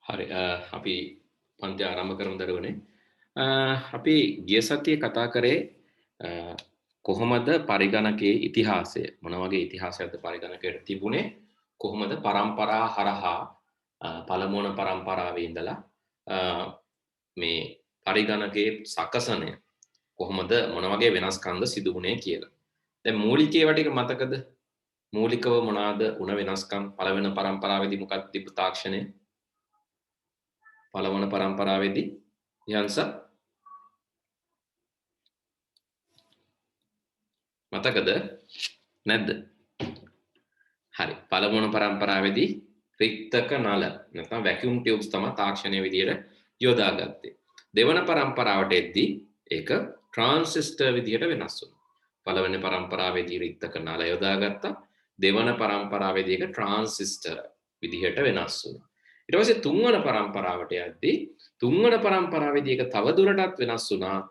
හරි අපි පන්ති ආරම්භ කරමු දරුවනේ. අපි ගිය සතියේ කතා කරේ කොහොමද පරිගණකයේ ඉතිහාසය මොන වගේ ඉතිහාසයක්ද පරිගණකයට තිබුණේ කොහොමද පරම්පරා හරහා පළමුවන පරම්පරාවේ ඉඳලා මේ පරිගණකයේ සකසනය කොහොමද මොන වගේ වෙනස්කම්ද සිදු වුණේ කියලා. දැන් මූලික ඒවා ටික මතකද? මූලිකව මොනවාද උණ වෙනස්කම් පළවෙනි පරම්පරාවේදී මොකක්ද තිබු තාක්ෂණය? පළවන පරම්පරාවේදී යන්ස මතකද නැද්ද? හරි. පළවන පරම්පරාවේදී රික්තක නල නැත්නම් වැකියුම් ටියුබ්ස් තමයි තාක්ෂණයේ විදියට යොදාගත්තේ. දෙවන පරම්පරාවට එද්දී ඒක ට්‍රාන්සිස්ටර් විදියට වෙනස් වුණා. පළවෙනි පරම්පරාවේදී රික්තක නල යොදාගත්තා. දෙවන පරම්පරාවේදී ඒක ට්‍රාන්සිස්ටර් විදියට වෙනස් වුණා. ඊට පස්සේ තුන්වන පරම්පරාවට යද්දී තුන්වන පරම්පරාවේදී ඒක තව දුරටත් වෙනස් වුණා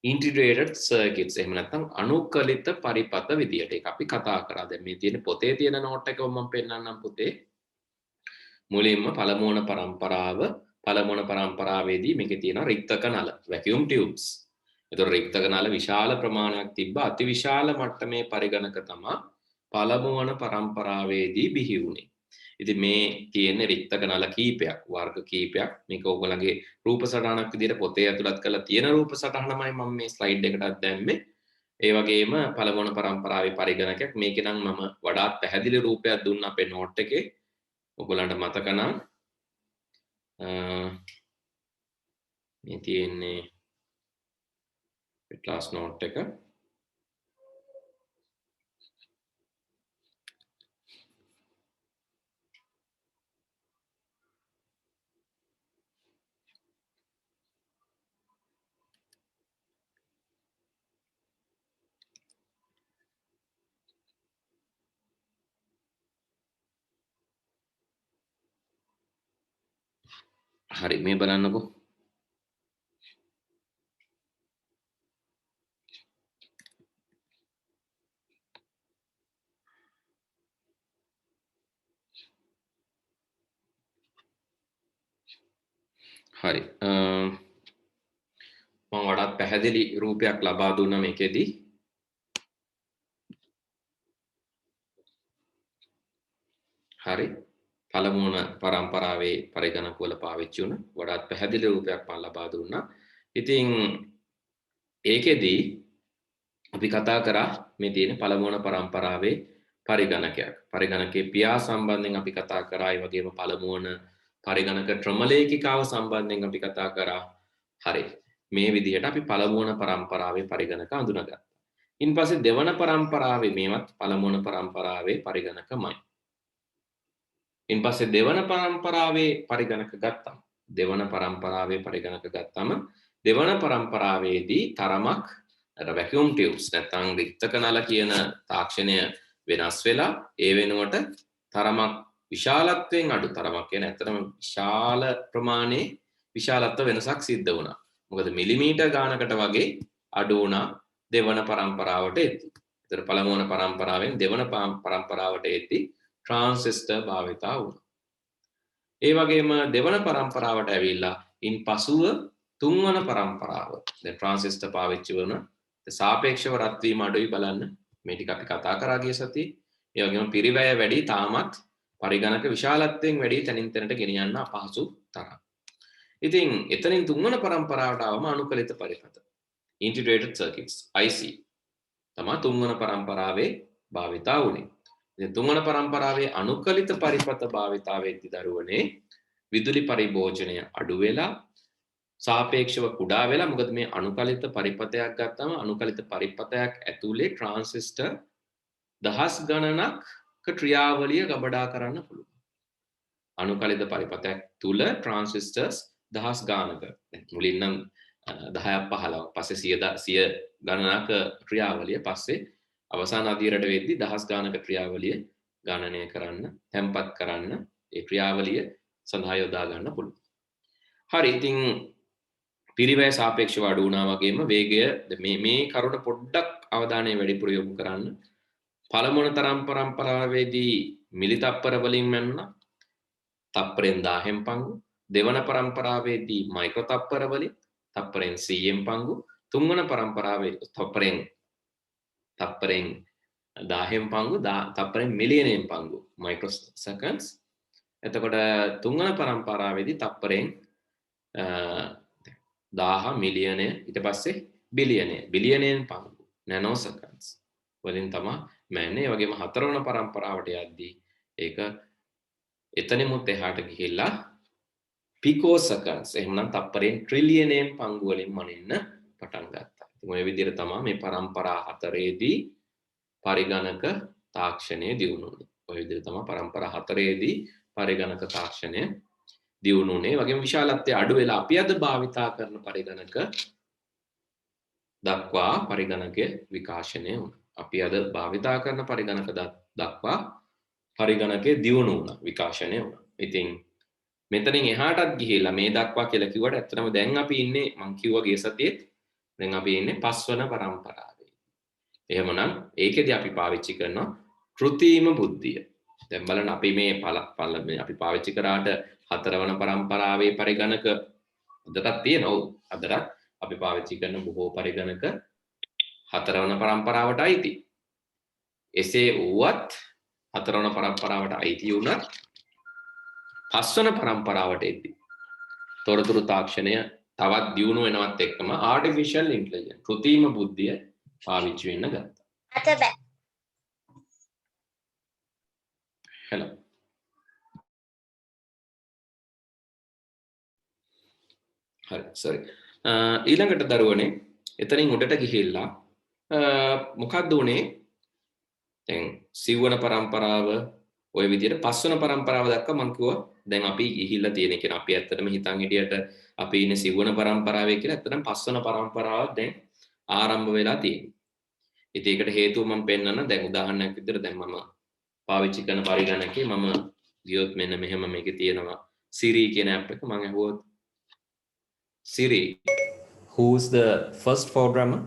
integrated circuits එහෙම නැත්නම් අනුකලිත පරිපථ විදියට. ඒක අපි කතා කරා. දැන් මේ තියෙන පොතේ තියෙන නෝට් එක මම පෙන්නන්නම් පුතේ. මුලින්ම පළමුවන පරම්පරාවේදී මේකේ තියෙන රික්තක නල vacuum tubes. ඒතර රික්තක නල විශාල ප්‍රමාණයක් තිබ්බ අතිවිශාල මට්ටමේ පරිගණක තමයි පළමුවන පරම්පරාවේදී බිහි වුණේ. ඉතින් මේ තියෙන්නේ රික්තක නල කීපයක් වර්ග කීපයක් මේක ඕගොල්ලන්ගේ රූප සටහනක් විදිහට පොතේ ඇතුළත් කරලා තියෙන රූප සටහනමයි මම මේ ස්ලයිඩ් එකටත් දැම්මේ. ඒ වගේම පළමුවන පරම්පරාවේ පරිගණකයක් මේකේ නම් මම වඩාත් පැහැදිලි රූපයක් දුන්නා අපේ නෝට් එකේ. ඔයගොල්ලන්ට මතක නම් මේ තියෙන්නේ ක්ලාස් නෝට් එක. හරි මේ බලන්නකෝ. හරි මම වඩාත් පැහැදිලි රූපයක් ලබා දුන්නා මේකෙදී. හරි පළමුවන පරම්පරාවේ පරිගණක වල පාවිච්චි වුණ වඩාත් පැහැදිලි රූපයක් මම ලබා දුන්නා. ඉතින් ඒකෙදී අපි කතා කරා මේ තියෙන පළමුවන පරම්පරාවේ පරිගණකයක්. පරිගණකයේ පියා සම්බන්ධයෙන් අපි කතා කරා. ඒ වගේම පළමුවන පරිගණක ක්‍රමලේඛිකාව සම්බන්ධයෙන් අපි කතා කරා. හරි මේ විදිහට අපි පළමුවන පරම්පරාවේ පරිගණක අඳුනගත්තා. ඉන්පස්සේ දෙවන පරම්පරාවේ මේවත් පළමුවන පරම්පරාවේ පරිගණකමයි. ඉන්පස්සේ දෙවන පරම්පරාවේ පරිගණක ගත්තම දෙවන පරම්පරාවේදී තරමක් වැකියුම් ටියුබ්ස් නැත්නම් රික්තක නල කියන තාක්ෂණය වෙනස් වෙලා ඒ වෙනුවට තරමක් විශාලත්වයෙන් අඩු තරමක් කියන ඇත්තටම විශාල ප්‍රමාණයේ විශාලත්ව වෙනසක් සිද්ධ වුණා. මොකද මිලිමීටර් ගානකට වගේ අඩු වුණා දෙවන පරම්පරාවට එද්දී. ඒතර පළමුවන පරම්පරාවෙන් දෙවන පරම්පරාවට එද්දී ට්‍රාන්සිස්ටර් භාවිතා වුණා. ඒ වගේම දෙවන පරම්පරාවට ඇවිල්ලා ඉන් පසුව තුන්වන පරම්පරාව දැන් ට්‍රාන්සිස්ටර් පාවිච්චි වන සාපේක්ෂව රත් වීම අඩුයි බලන්න. මේ ටික අපි කතා කරා ගිය සතියේ. ඒ වගේම පිරිවැය වැඩි තාමත් පරිගණක විශාලත්වයෙන් වැඩි තැනින් තැනට ගෙනියන්න අපහසු තරම්. ඉතින් එතනින් තුන්වන පරම්පරාවට ආවම අනුකලිත පරිපථ integrated circuits IC තමයි තුන්වන පරම්පරාවේ භාවිතා වුණේ. ඉතින් තුන්වන පරම්පරාවේ අනුකලිත පරිපථ භාවිතාවේදී දරුවනේ විදුලි පරිභෝජනය අඩු වෙලා සාපේක්ෂව කුඩා වෙලා. මොකද මේ අනුකලිත පරිපථයක් ගත්තම අනුකලිත පරිපථයක් ඇතුලේ ට්‍රාන්සිස්ටර් දහස් ගණනක් ක්‍රියාවලිය ගබඩා කරන්න පුළුවන්. අනුකලිත පරිපථයක් තුල ට්‍රාන්සිස්ටර්ස් දහස් ගානක මුලින් නම් 10ක් 15ක් පස්සේ 100 ගණනක ක්‍රියාවලිය පස්සේ අවසාන අදියරට වෙද්දී දහස් ගානක ක්‍රියාවලිය ගණනය කරන්න තැම්පත් කරන්න ඒ ක්‍රියාවලිය සඳහා යොදා ගන්න පුළුවන්. හරි ඉතින් පිරිවැය සාපේක්ෂව අඩු වුණා වගේම වේගය මේ කරුණ පොඩ්ඩක් අවධානය වැඩිපුර යොමු කරන්න. පළමුවන පරම්පරාවේදී මිලි තප්පර වලින් මැන්නා තප්පරෙන් 1000න් පංගු. දෙවන පරම්පරාවේදී මයික්‍රෝ තප්පර වලින් තප්පරෙන් 100න් පංගු, තුන්වන පරම්පරාවේ තප්පරෙන් 10න් පංගු, තප්පරෙන් මිලියනයෙන් පංගු මයික්‍රෝ සෙකන්ඩ්ස්. එතකොට තුන්වන පරම්පරාවේදී තප්පරෙන් 1000 මිලියනය, ඊට පස්සේ බිලියනයෙන් පංගු නැනෝ සෙකන්ඩ්ස් වලින් තමයි මෑන්නේ. වගේම හතරවන පරම්පරාවට යද්දී ඒක එතනෙමුත් එහාට ගිහිල්ලා පිකෝ සෙකන්ඩ්ස්, එහෙමනම් තප්පරෙන් ට්‍රිලියනයෙන් පංගු වලින් මනින්න පටන් ගත්තා. ඉතින් ඔය විදිහට තමයි මේ පරම්පරා හතරේදී පරිගණක තාක්ෂණය දියුණු වුණේ. ඔය විදිහට තමයි පරම්පරා හතරේදී පරිගණක තාක්ෂණය දියුණු වුණේ. වගේම විශාලත්වය අඩු වෙලා අපි අද භාවිතා කරන පරිගණක දක්වා පරිගණකයේ විකාශනය වුණා. අපි අද භාවිතා කරන පරිගණක දක්වා පරිගණකයේ දියුණු වුණා, විකාශනය වුණා. ඉතින් මෙතනින් එහාටත් ගිහිල්ලා මේ දක්වා කියලා කිව්වට ඇත්තටම දැන් අපි ඉන්නේ, මං කිව්වා ගිය සතියේත්, දැන් අපි ඉන්නේ පස්වන පරම්පරාවේ. එහෙමනම් ඒකෙදි අපි පාවිච්චි කරනවා කෘත්‍රිම බුද්ධිය. දැන් බලන්න අපි මේ අපි පාවිච්චි කරාට හතරවන පරම්පරාවේ පරිගණක අදටත් තියෙනවා. අදටත් අපි පාවිච්චි කරන බොහෝ පරිගණක හතරවන පරම්පරාවට අයිති. එසේ වුවත් හතරවන පරම්පරාවට අයිති වුණත් පස්වන පරම්පරාවට එද්දී තොරතුරු තාක්ෂණය තවත් දියුණු වෙනවත් එක්කම ආටිෆිෂල් ඉන්ටෙලිජන්ස්, කෘත්‍රිම බුද්ධිය පාවිච්චි වෙන්න ගත්තා. අත බෑ. hello හරි sorry ඊළඟට දරුවනේ එතනින් උඩට ගිහිල්ලා මොකක්ද උනේ? දැන් සිව්වන පරම්පරාව ඔය විදිහට පස්වන පරම්පරාව දක්වා මම කිව්වා දැන් අපි ගිහිල්ලා තියෙන කියන අපි ඇත්තටම හිතන් හිටියට අපි ඉන්නේ සිව්වන පරම්පරාවේ කියලා. ඇත්තටම පස්වන පරම්පරාව දැන් ආරම්භ වෙලා තියෙනවා. ඉතින් ඒකට හේතුව මම පෙන්නන්න දැන් උදාහරණයක් විදිහට දැන් මම පාවිච්චි කරන පරිගණකේ මම ගියොත් මෙන්න මෙහෙම මේකේ තියෙනවා Siri කියන app එක. මම අහුවොත් Siri, who's the first programmer?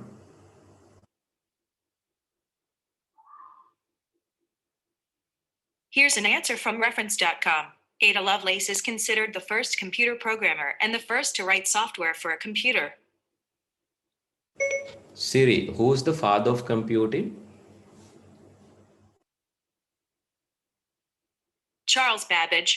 Here's an answer from reference.com. Ada Lovelace is considered the first computer programmer and the first to write software for a computer. Siri, who's the father of computing? Charles Babbage.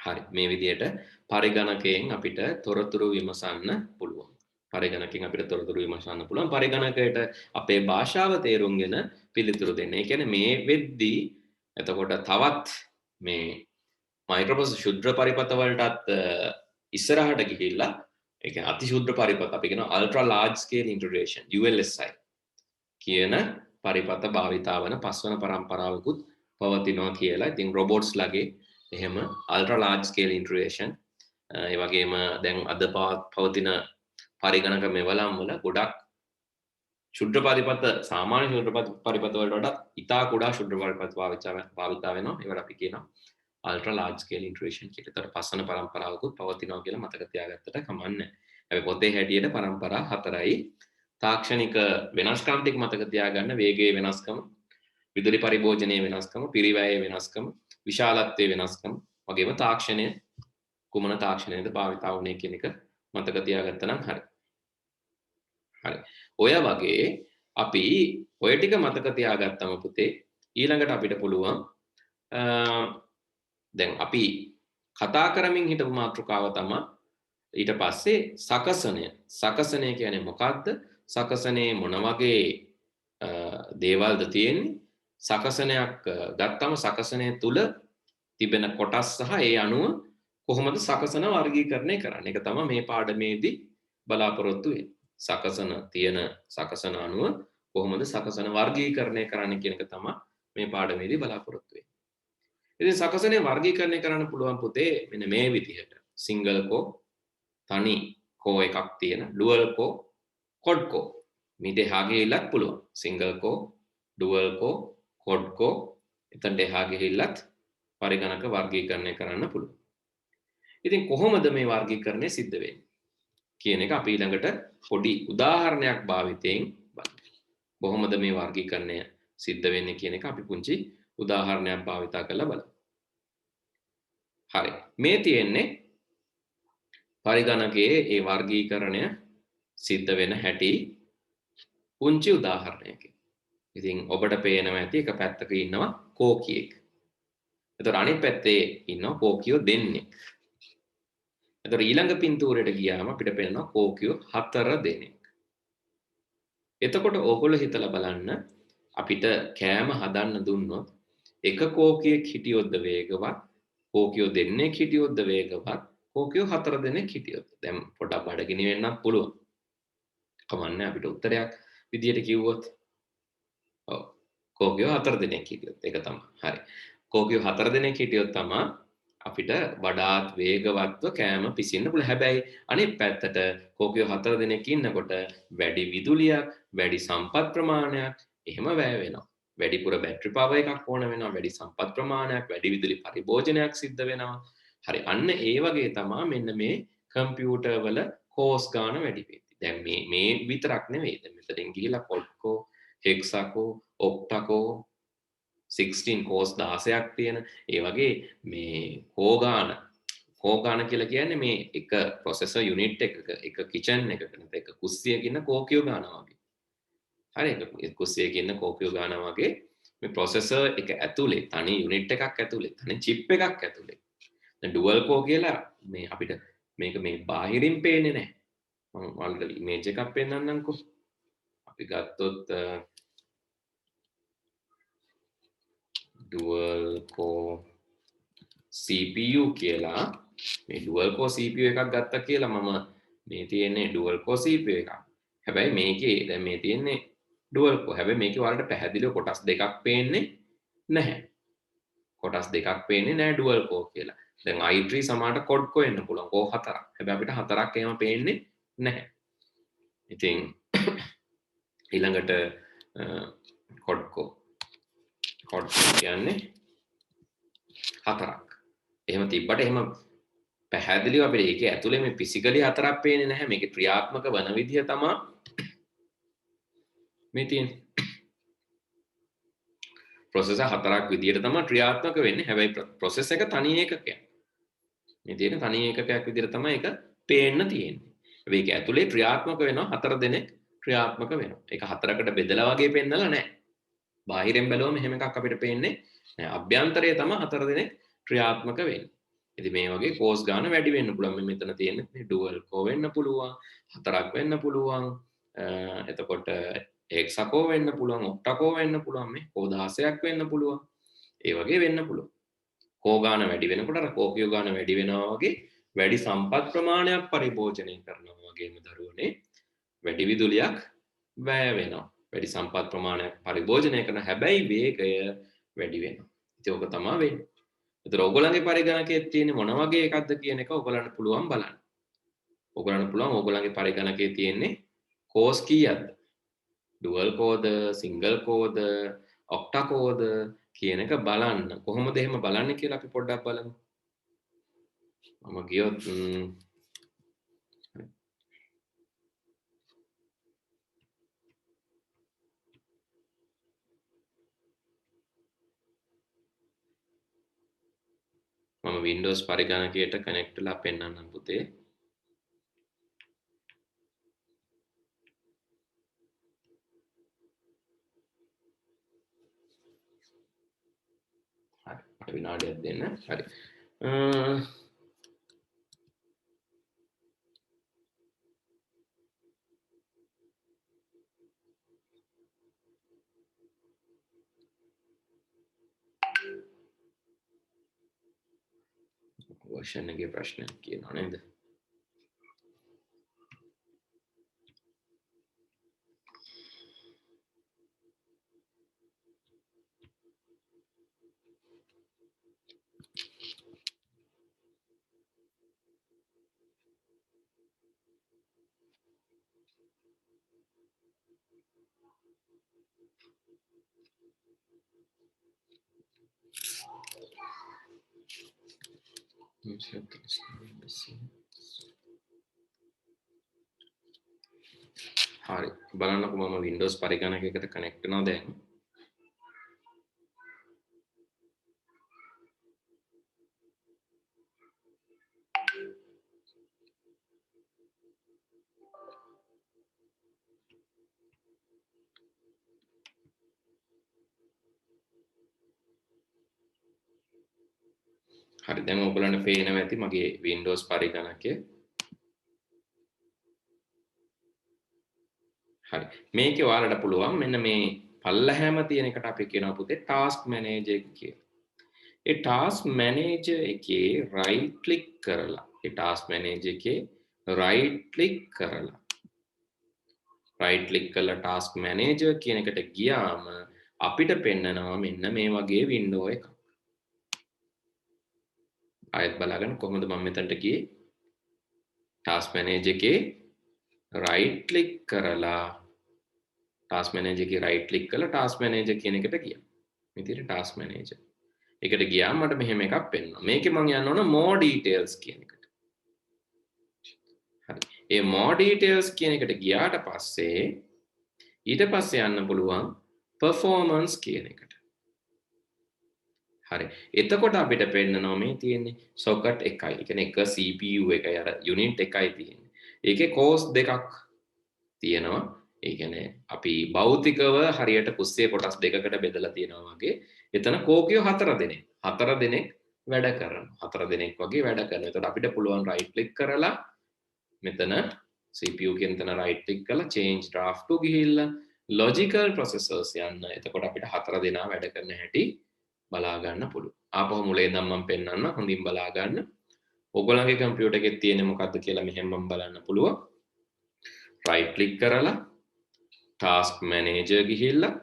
හරි, මේ විදිහට පරිගණකයෙන් අපිට තොරතුරු විමසන්න පුළුවන්. පරිගණකයෙන් අපිට තොරතුරු විමසන්න පුළුවන්. පරිගණකයට අපේ භාෂාව තේරුම්ගෙන පිළිතුරු දෙන්න. ඒ කියන්නේ මේ වෙද්දී එතකොට තවත් මේ මයික්‍රෝප්‍රොසෙසර් ශුද්ධ පරිපත වලටත් ඉස්සරහට ගිහිල්ලා ඒ කියන්නේ අති ශුද්ධ පරිපත අපි කියනවා ultra large scale integration ULSI කියන පරිපත භාවිතා වන පස්වන පරම්පරාවකුත් පවතිනවා කියලා. ඉතින් රොබොට්ස් ලගේ එහෙම ultra large scale integration ඒ වගේම දැන් අද පවතින පරිගණක මෙවලම් වල ගොඩක් ශුද්ධ පරිපත සාමාන්‍ය ශුද්ධ පරිපත වලට වඩා ඉතා කුඩා ශුද්ධ පරිපත භාවිතා වෙනවා. ඒවට අපි කියනවා ultra large scale integration කියලා. ඒතර පස්වන පරම්පරාවකුත් පවතිනවා කියලා මතක තියාගත්තට කමන්නේ. හැබැයි පොතේ හැටියට පරම්පරා 4යි. තාක්ෂණික වෙනස්කම් ටික මතක තියාගන්න. වේගයේ වෙනස්කම, විදුලි පරිභෝජනයේ වෙනස්කම, පිරිවැයේ වෙනස්කම, විශාලත්වයේ වෙනස්කම, වගේම තාක්ෂණය කුමන තාක්ෂණයද භාවිතා වුනේ කියන එක මතක තියාගත්තා නම් හරි. හරි. ඔය වගේ අපි ඔය ටික මතක තියාගත්තම පුතේ ඊළඟට අපිට පුළුවන් දැන් අපි කතා කරමින් හිටපු මාතෘකාව තමයි ඊට පස්සේ සකසනය කියන්නේ මොකක්ද? සකසනේ මොන වගේ දේවල්ද තියෙන්නේ? සකසනයක් ගත්තම සකසනය තුල තිබෙන කොටස් සහ ඒ අනුව කොහොමද සකසන වර්ගීකරණය කරන්නේ? ඒක තමයි මේ පාඩමේදී බලාපොරොත්තු වෙන්නේ. සකසන තියෙන සකසන අනුව කොහොමද සකසන වර්ගීකරණය කරන්නේ කියන එක තමයි මේ පාඩමේදී බලාපොරොත්තු වෙන්නේ. ඉතින් සකසනේ වර්ගීකරණය කරන්න පුළුවන් පුතේ මෙන්න මේ විදිහට. සිංගල් කෝ, තනි කෝ එකක් තියෙන, ඩුවල් කෝ, කොඩ් කෝ. මේ දෙහා ගිහිල්ලත් පුළුවන්. සිංගල් කෝ, ඩුවල් කෝ, කොඩ් කෝ. එතනට එහා ගිහිල්ලත් පරිගණක වර්ගීකරණය කරන්න පුළුවන්. ඉතින් කොහොමද මේ වර්ගීකරණය සිද්ධ වෙන්නේ කියන එක අපි ඊළඟට පොඩි උදාහරණයක් භාවිතයෙන් බලමු. කොහොමද මේ වර්ගීකරණය සිද්ධ වෙන්නේ කියන එක අපි පුංචි උදාහරණයක් භාවිතා කරලා බලමු. හරි. මේ තියෙන්නේ පරිගණකයේ ඒ වර්ගීකරණය සිද්ධ වෙන හැටි පුංචි උදාහරණයකින්. ඉතින් ඔබට පේනවා ඇති එක පැත්තක ඉන්නවා කෝකියෙක්. එතකොට අනිත් පැත්තේ ඉන්නවා කෝකියෝ දෙන්නෙක්. එතකොට ඊළඟ පින්තූරයට ගියාම අපිට පේනවා කෝකියෝ 4 දෙනෙක්. එතකොට ඕගොල්ලෝ හිතලා බලන්න අපිට කෑම හදන්න දුන්නොත් එක කෝකියෙක් හිටියොත්ද වේගවත්, කෝකියෝ දෙන්නෙක් හිටියොත්ද වේගවත්, කෝකියෝ 4 දෙනෙක් හිටියොත්. දැන් පොඩක් බඩගිනි වෙන්නත් පුළුවන්. කමන්නේ අපිට උත්තරයක් විදියට කිව්වොත්. ඔව්. කෝකියෝ 4 දෙනෙක් හිටියොත් ඒක තමයි. හරි. කෝකියෝ 4 දෙනෙක් හිටියොත් තමයි අපිට වඩාත් වේගවත්ව කෑම පිසින්න පුළුවන්. හැබැයි අනිත් පැත්තට කෝකියෝ 4 දෙනෙක් ඉන්නකොට වැඩි විදුලියක්, වැඩි සම්පත් ප්‍රමාණයක් එහෙම වැය වෙනවා. වැඩිපුර බැටරි පවර් එකක් ඕන වෙනවා, වැඩි සම්පත් ප්‍රමාණයක්, වැඩි විදුලි පරිභෝජනයක් සිද්ධ වෙනවා. හරි. අන්න ඒ වගේ තමයි මෙන්න මේ කම්පියුටර් වල කෝස් ගාන වැඩි වෙන්නේ. දැන් මේ විතරක් නෙවෙයි. දැන් මෙතනින් ගිහිලා කොඩ්කෝ, හෙක්සාකෝ, ඔක්ටාකෝ 16 කෝස් 16ක් තියෙන ඒ වගේ මේ කෝගාන කියලා කියන්නේ මේ එක ප්‍රොසෙසර් යුනිට් එක කිචන් එකක නැත්නම් එක කුස්සියක ඉන්න කෝකියෝ ගාන වගේ. හරි එක කුස්සියක ඉන්න කෝකියෝ ගාන වගේ මේ ප්‍රොසෙසර් එක ඇතුලේ තනි යුනිට් එකක් ඇතුලේ තනි චිප් එකක් ඇතුලේ. දැන් ඩුවල් කෝ කියලා මේ අපිට මේක මේ බාහිරින් පේන්නේ නැහැ. මම ඔයාලට ඉමේජ් එකක් පෙන්නන්නම්කෝ. අපි ගත්තොත් dual core CPU කියලා මේ dual core CPU එකක් ගත්තා කියලා මම මේ තියෙන්නේ dual core CPU එකක්. හැබැයි මේකේ දැන් මේ තියෙන්නේ dual core. හැබැයි මේකේ ඔයාලට පැහැදිලිව කොටස් දෙකක් පේන්නේ නැහැ. කොටස් දෙකක් පේන්නේ නැහැ dual core කියලා. දැන් i3 සමානට quad core එන්න පුළුවන්. core 4ක්. හැබැයි අපිට 4ක් එහෙම පේන්නේ නැහැ. ඉතින් ඊළඟට quad core කියන්නේ 4ක්. එහෙම තිබ්බට එහෙම පැහැදිලිව අපිට ඒකේ ඇතුලේ මේ ෆිසිකලි 4ක් පේන්නේ නැහැ. මේකේ ක්‍රියාත්මක වන විදිය තමයි මේ තියෙන්නේ. ප්‍රොසෙසර් 4ක් විදියට තමයි ක්‍රියාත්මක වෙන්නේ. හැබැයි ප්‍රොසෙස් එක තනි ඒකකයක්. මේ තියෙන තනි ඒකකයක් විදියට තමයි ඒක පේන්න තියෙන්නේ. හැබැයි ඒක ඇතුලේ ක්‍රියාත්මක වෙනවා 4 දෙනෙක් ක්‍රියාත්මක වෙනවා. ඒක 4කට බෙදලා වගේ පෙන්නලා නැහැ. බාහිරෙන් බැලුවම එහෙම එකක් අපිට පේන්නේ නැහැ. අභ්‍යන්තරයේ තමයි 4 දෙනෙක් ක්‍රියාත්මක වෙන්නේ. ඉතින් මේ වගේ කෝස් ගාන වැඩි වෙන්න පුළුවන්. මේ මෙතන තියෙන මේ ඩුවල් කෝ වෙන්න පුළුවන්, 4ක් වෙන්න පුළුවන්. එතකොට එක්සකෝ වෙන්න පුළුවන්, ඔක්ටකෝ වෙන්න පුළුවන්, මේ කෝ 16ක් වෙන්න පුළුවන්. ඒ වගේ වෙන්න පුළුවන්. කෝ ගාන වැඩි වෙනකොට අර කෝකියෝ ගාන වැඩි වෙනවා වගේ වැඩි සම්පත් ප්‍රමාණයක් පරිභෝජනය කරනවා වගේම දරුවනේ වැඩි විදුලියක් වැය වෙනවා. වැඩි සම්පත් ප්‍රමාණයක් පරිභෝජනය කරන හැබැයි වේගය වැඩි වෙනවා. ඉතින් ඕක තමයි වෙන්නේ. ඒතර ඕගොල්ලන්ගේ පරිගණකයේ තියෙන්නේ මොන වගේ එකක්ද කියන එක ඕගොල්ලන්ට පුළුවන් බලන්න. ඕගොල්ලන්ට පුළුවන් ඕගොල්ලන්ගේ පරිගණකයේ තියෙන්නේ කෝස් කීයක්ද? ඩුවල් කෝද, සිංගල් කෝද, ඔක්ටා කෝද කියන එක බලන්න. කොහොමද එහෙම බලන්නේ කියලා අපි පොඩ්ඩක් බලමු. මම ගියොත් මම Windows පරිගණකයට කනෙක්ට් වෙලා පෙන්නන්නම් පුතේ. හරි. මට විනාඩියක් දෙන්න. හරි. version එකේ ප්‍රශ්නයක් කියනවා නේද? හරි බලන්නකො මම Windows පරිගණකයකට කනෙක්ට් වෙනවා දැන්. හරි දැන් ඔයගොල්ලන්ට පේනවා ඇති මගේ Windows පරිගණකය. හරි. මේකේ ඔයාලට පුළුවන් මෙන්න මේ පල්ලහැම තියෙන එකට අපි කියනවා පුතේ task manager කියලා. ඒ task manager එකේ right click කරලා ඒ task manager එකේ right click කරලා task manager කියන එකට ගියාම අපිට පෙන්නනවා මෙන්න මේ වගේ window එකක්. ආයෙත් බලගන්න කොහොමද මම මෙතනට ගියේ task manager එකේ right click කරලා task manager එකේ right click කරලා task manager කියන එකට ගියා. මේ විදිහට task manager එකට ගියාම මට මෙහෙම එකක් පෙන්වනවා. මේකේ මම යන්න ඕන more details කියන එකට. හරි. ඒ more details කියන එකට ගියාට පස්සේ ඊට පස්සේ යන්න පුළුවන් performance කියන එකට. හරි. එතකොට අපිට පෙන්නනවා මේ තියෙන්නේ socket එකයි. ඒ කියන්නේ එක CPU එකයි අර unit එකයි තියෙන්නේ. ඒකේ cores දෙකක් තියෙනවා. ඒ කියන්නේ අපි භෞතිකව හරියට කුස්සියේ කොටස් දෙකකට බෙදලා තියෙනවා වගේ එතන කෝකියෝ 4 දෙනෙක්. 4 දෙනෙක් වැඩ කරනවා. 4 දෙනෙක් වගේ වැඩ කරනවා. එතකොට අපිට පුළුවන් right click කරලා මෙතන CPU කියන තැන right click කරලා change draft to ගිහිල්ලා logical processors යන්න. එතකොට අපිට 4 දෙනා වැඩ කරන හැටි බලා ගන්න පුළුවන්. ආපහු මුලින් ඉඳන් මම පෙන්නන්න හොඳින් බලා ගන්න. ඔයගොල්ලන්ගේ කම්පියුටර් එකේ තියෙන්නේ මොකද්ද කියලා මෙහෙම මම බලන්න පුළුවන්. right click කරලා task manager ගිහිල්ලා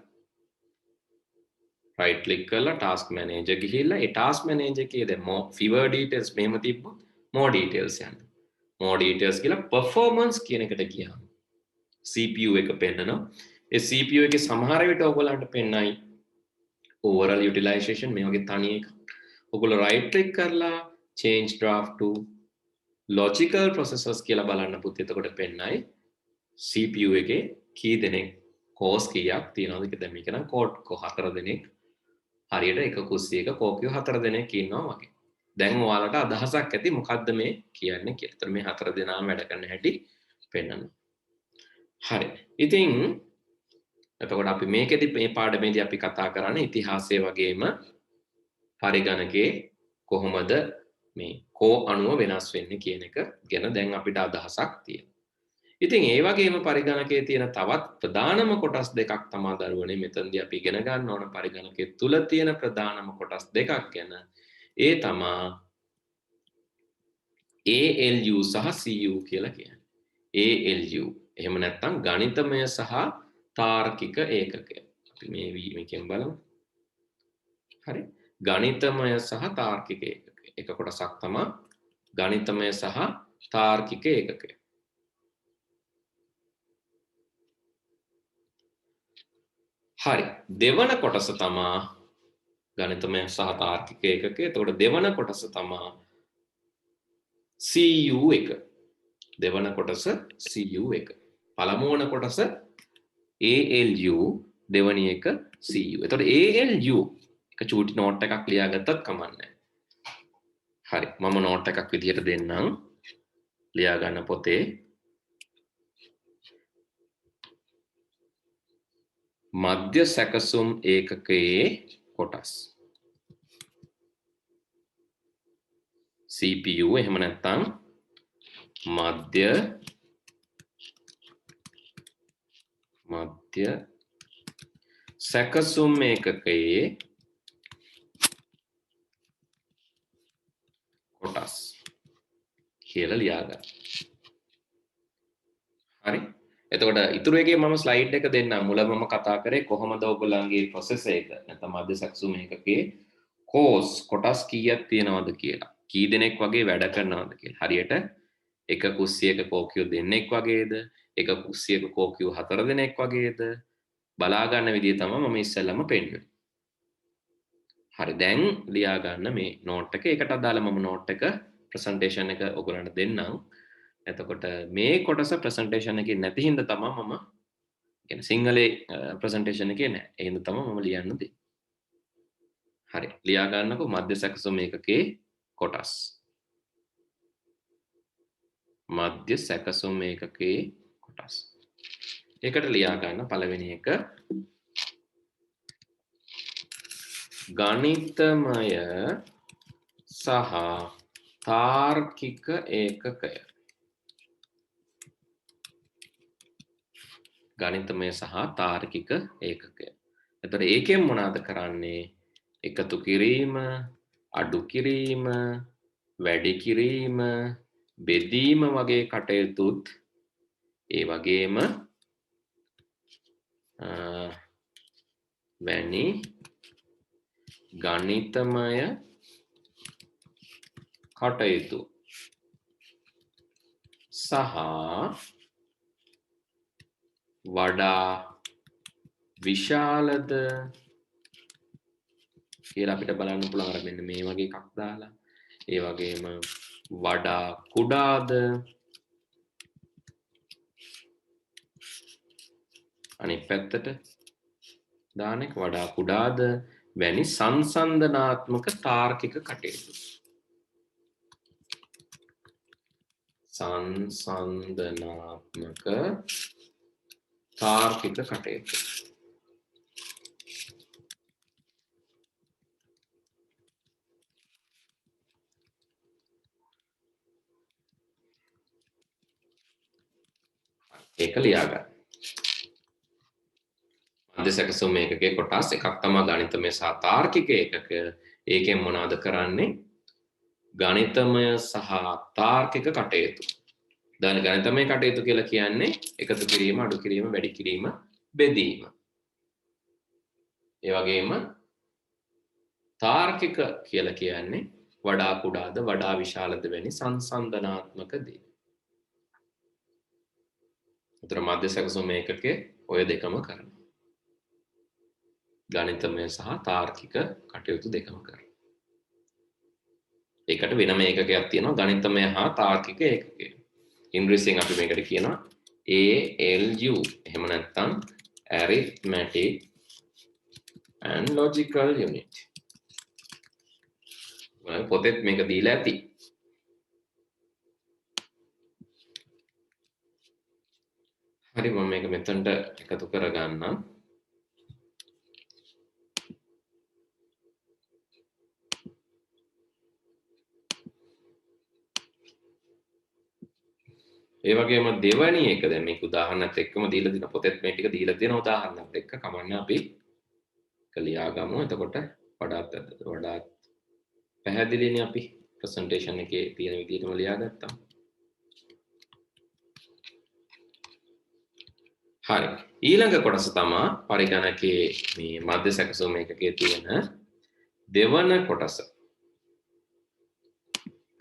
right click කරලා task manager ගිහිල්ලා ඒ task manager එකේ දැන් fewer details මෙහෙම තිබ්බොත් more details යන්න. more details කියලා performance කියන එකට ගියාම CPU එක පෙන්නනවා. ඒ CPU එකේ සමහර විට ඔයගොල්ලන්ට පෙන්නයි overall utilization මේ වගේ තනි එකක්. ඔයගොල්ලෝ right click කරලා change draft to logical processors කියලා බලන්න පුතේ. එතකොට පෙන්නයි CPU එකේ කී දෙනෙක් cores කීයක් තියෙනවද කියලා. දැන් මේක නම් code 4 දෙනෙක් හරියට එක කුස්සියක කෝකියෝ 4 දෙනෙක් ඉන්නවා වගේ. දැන් ඔයාලට අදහසක් ඇති මොකද්ද මේ කියන්නේ කියලා. ඒතර මේ 4 දෙනාම වැඩ කරන හැටි පෙන්වනවා. හරි. ඉතින් එතකොට අපි මේකෙදි මේ පාඩමේදී අපි කතා කරන්නේ ඉතිහාසය වගේම පරිගණකයේ කොහොමද මේ කෝ අණුව වෙනස් වෙන්නේ කියන එක ගැන දැන් අපිට අදහසක් තියෙනවා. ඉතින් ඒ වගේම පරිගණකයේ තියෙන තවත් ප්‍රධානම කොටස් දෙකක් තමයි දරුවනේ මෙතනදී අපි ඉගෙන ගන්න ඕන පරිගණකයේ තුල තියෙන ප්‍රධානම කොටස් දෙකක් ගැන. ඒ තමයි ALU සහ CU කියලා කියන්නේ. ALU එහෙම නැත්නම් ගණිතමය සහ තාර්කික ඒකකය. අපි මේකෙන් බලමු. හරි. ගණිතමය සහ තාර්කික ඒකකය. එක කොටසක් තමයි ගණිතමය සහ තාර්කික ඒකකය. හරි. දෙවන කොටස තමයි ගණිතමය සහ තාර්කික ඒකකය. එතකොට දෙවන කොටස තමයි CU එක. දෙවන කොටස CU එක. පළමුවන කොටස ALU, දෙවනි එක CU. එතකොට ALU එක චූටි නෝට් එකක් ලියාගත්තත් කමක් නැහැ. හරි. මම නෝට් එකක් විදියට දෙන්නම්. ලියා ගන්න පොතේ. මධ්‍ය සැකසුම් ඒකකයේ කොටස්. CPU එහෙම නැත්නම් මධ්‍ය සැකසුම් ඒකකයේ කොටස් කියලා ලියා ගන්න. හරි. එතකොට ඉතුරු එකේ මම ස්ලයිඩ් එක දෙන්නම්. මුල මම කතා කරේ කොහොමද ඔයගොල්ලන්ගේ process එක නැත්නම් මධ්‍ය සැකසුම් ඒකකයේ cores කොටස් කීයක් තියෙනවද කියලා. කී දෙනෙක් වගේ වැඩ කරනවද කියලා. හරියට එක කුස්සියක කෝකියෝ දෙන්නෙක් වගේද, එක කුස්සියක කෝකියෝ 4 දෙනෙක් වගේද බලා ගන්න විදිය තමයි මම ඉස්සෙල්ලම පෙන්වන්නේ. හරි දැන් ලියා ගන්න මේ නෝට් එක. ඒකට අදාළ මම නෝට් එක ප්‍රසන්ටේෂන් එක ඔයගොල්ලන්ට දෙන්නම්. එතකොට මේ කොටස ප්‍රසන්ටේෂන් එකේ නැති හින්දා තමයි මම කියන්නේ සිංහලේ ප්‍රසන්ටේෂන් එකේ නැහැ. ඒ හින්දා තමයි මම ලියන්න දෙන්නේ. හරි ලියා ගන්නකො මධ්‍ය සැකසුම් ඒකකයේ කොටස්. මධ්‍ය සැකසුම් ඒකකයේ කොටස්. ඒකට ලියා ගන්න පළවෙනි එක ගණිතමය සහ තාර්කික ඒකකය. ගණිතමය සහ තාර්කික ඒකකය. එතකොට ඒකෙන් මොනවද කරන්නේ? එකතු කිරීම, අඩු කිරීම, වැඩි කිරීම, බෙදීම වගේ කටයුතුත් ඒ වගේම වැනි ගණිතමය කටයුතු සහ වඩා විශාලද කියලා අපිට බලන්න පුළුවන්. අර මෙන්න මේ වගේ එකක් දාලා ඒ වගේම වඩා කුඩාද අනිත් පැත්තට දාන එක වඩා කුඩාද වැනි සංසන්දනාත්මක තාර්කික කටයුතු. සංසන්දනාත්මක තාර්කික කටයුතු. ඒක ලියා ගන්න. මධ්‍ය සැකසුම් ඒකකයේ කොටස් එකක් තමයි ගණිතමය සහ තාර්කික ඒකක. ඒකෙන් මොනවද කරන්නේ? ගණිතමය සහ තාර්කික කටයුතු. දැන් ගණිතමය කටයුතු කියලා කියන්නේ එකතු කිරීම, අඩු කිරීම, වැඩි කිරීම, බෙදීම. ඒ වගේම තාර්කික කියලා කියන්නේ වඩා කුඩාද, වඩා විශාලද වැනි සංසන්දනාත්මක දේ. උතර මධ්‍ය සැකසුම් ඒකකයේ ඔය දෙකම කරනවා. ගණිතමය සහ තාර්කික කටයුතු දෙකම කරනවා. ඒකට වෙනම ඒකකයක් තියෙනවා ගණිතමය හා තාර්කික ඒකකය. ඉංග්‍රීසියෙන් අපි මේකට කියනවා ALU. එහෙම නැත්නම් arithmetic and logical unit. පොතේත් මේක දීලා ඇති. හරි මම මේක මෙතනට එකතු කරගන්නම්. ඒ වගේම දෙවැනි එක දැන් මේක උදාහරණයක් එක්කම දීලා දින පොතේත් මේ ටික දීලා තියෙන උදාහරණයක් එක්ක කමන්නේ අපි ලියා ගමු. එතකොට වඩාත් පැහැදිලිනේ අපි ප්‍රසන්ටේෂන් එකේ තියෙන විදිහටම ලියාගත්තා. හරි. ඊළඟ කොටස තමයි පරිගණකයේ මේ මධ්‍ය සැකසුම් ඒකකයේ තියෙන දෙවන කොටස.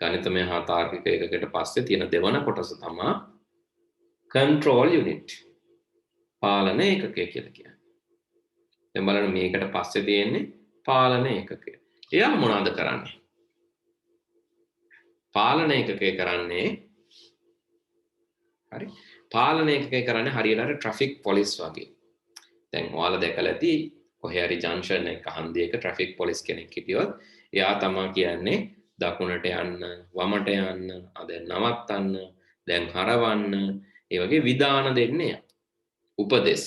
ගණිතමය හා තාර්කික ඒකකයට පස්සේ තියෙන දෙවන කොටස තමයි control unit. පාලන ඒකකය කියලා කියන්නේ. දැන් බලන්න මේකට පස්සේ තියෙන්නේ පාලන ඒකකය. එයා මොනවද කරන්නේ? පාලන ඒකකය කරන්නේ හරි. පාලන ඒකකය කරන්නේ හරියට අර ට්‍රැෆික් පොලිස් වගේ. දැන් ඔයාලා දැකලා ඇති කොහේ හරි ජන්ක්ෂන් එක හන්දියක ට්‍රැෆික් පොලිස් කෙනෙක් හිටියොත් එයා තමයි කියන්නේ දකුණට යන්න, වමට යන්න, දැන් නවත්තන්න, දැන් හරවන්න, ඒ වගේ විධාන දෙන්නේ උපදෙස්.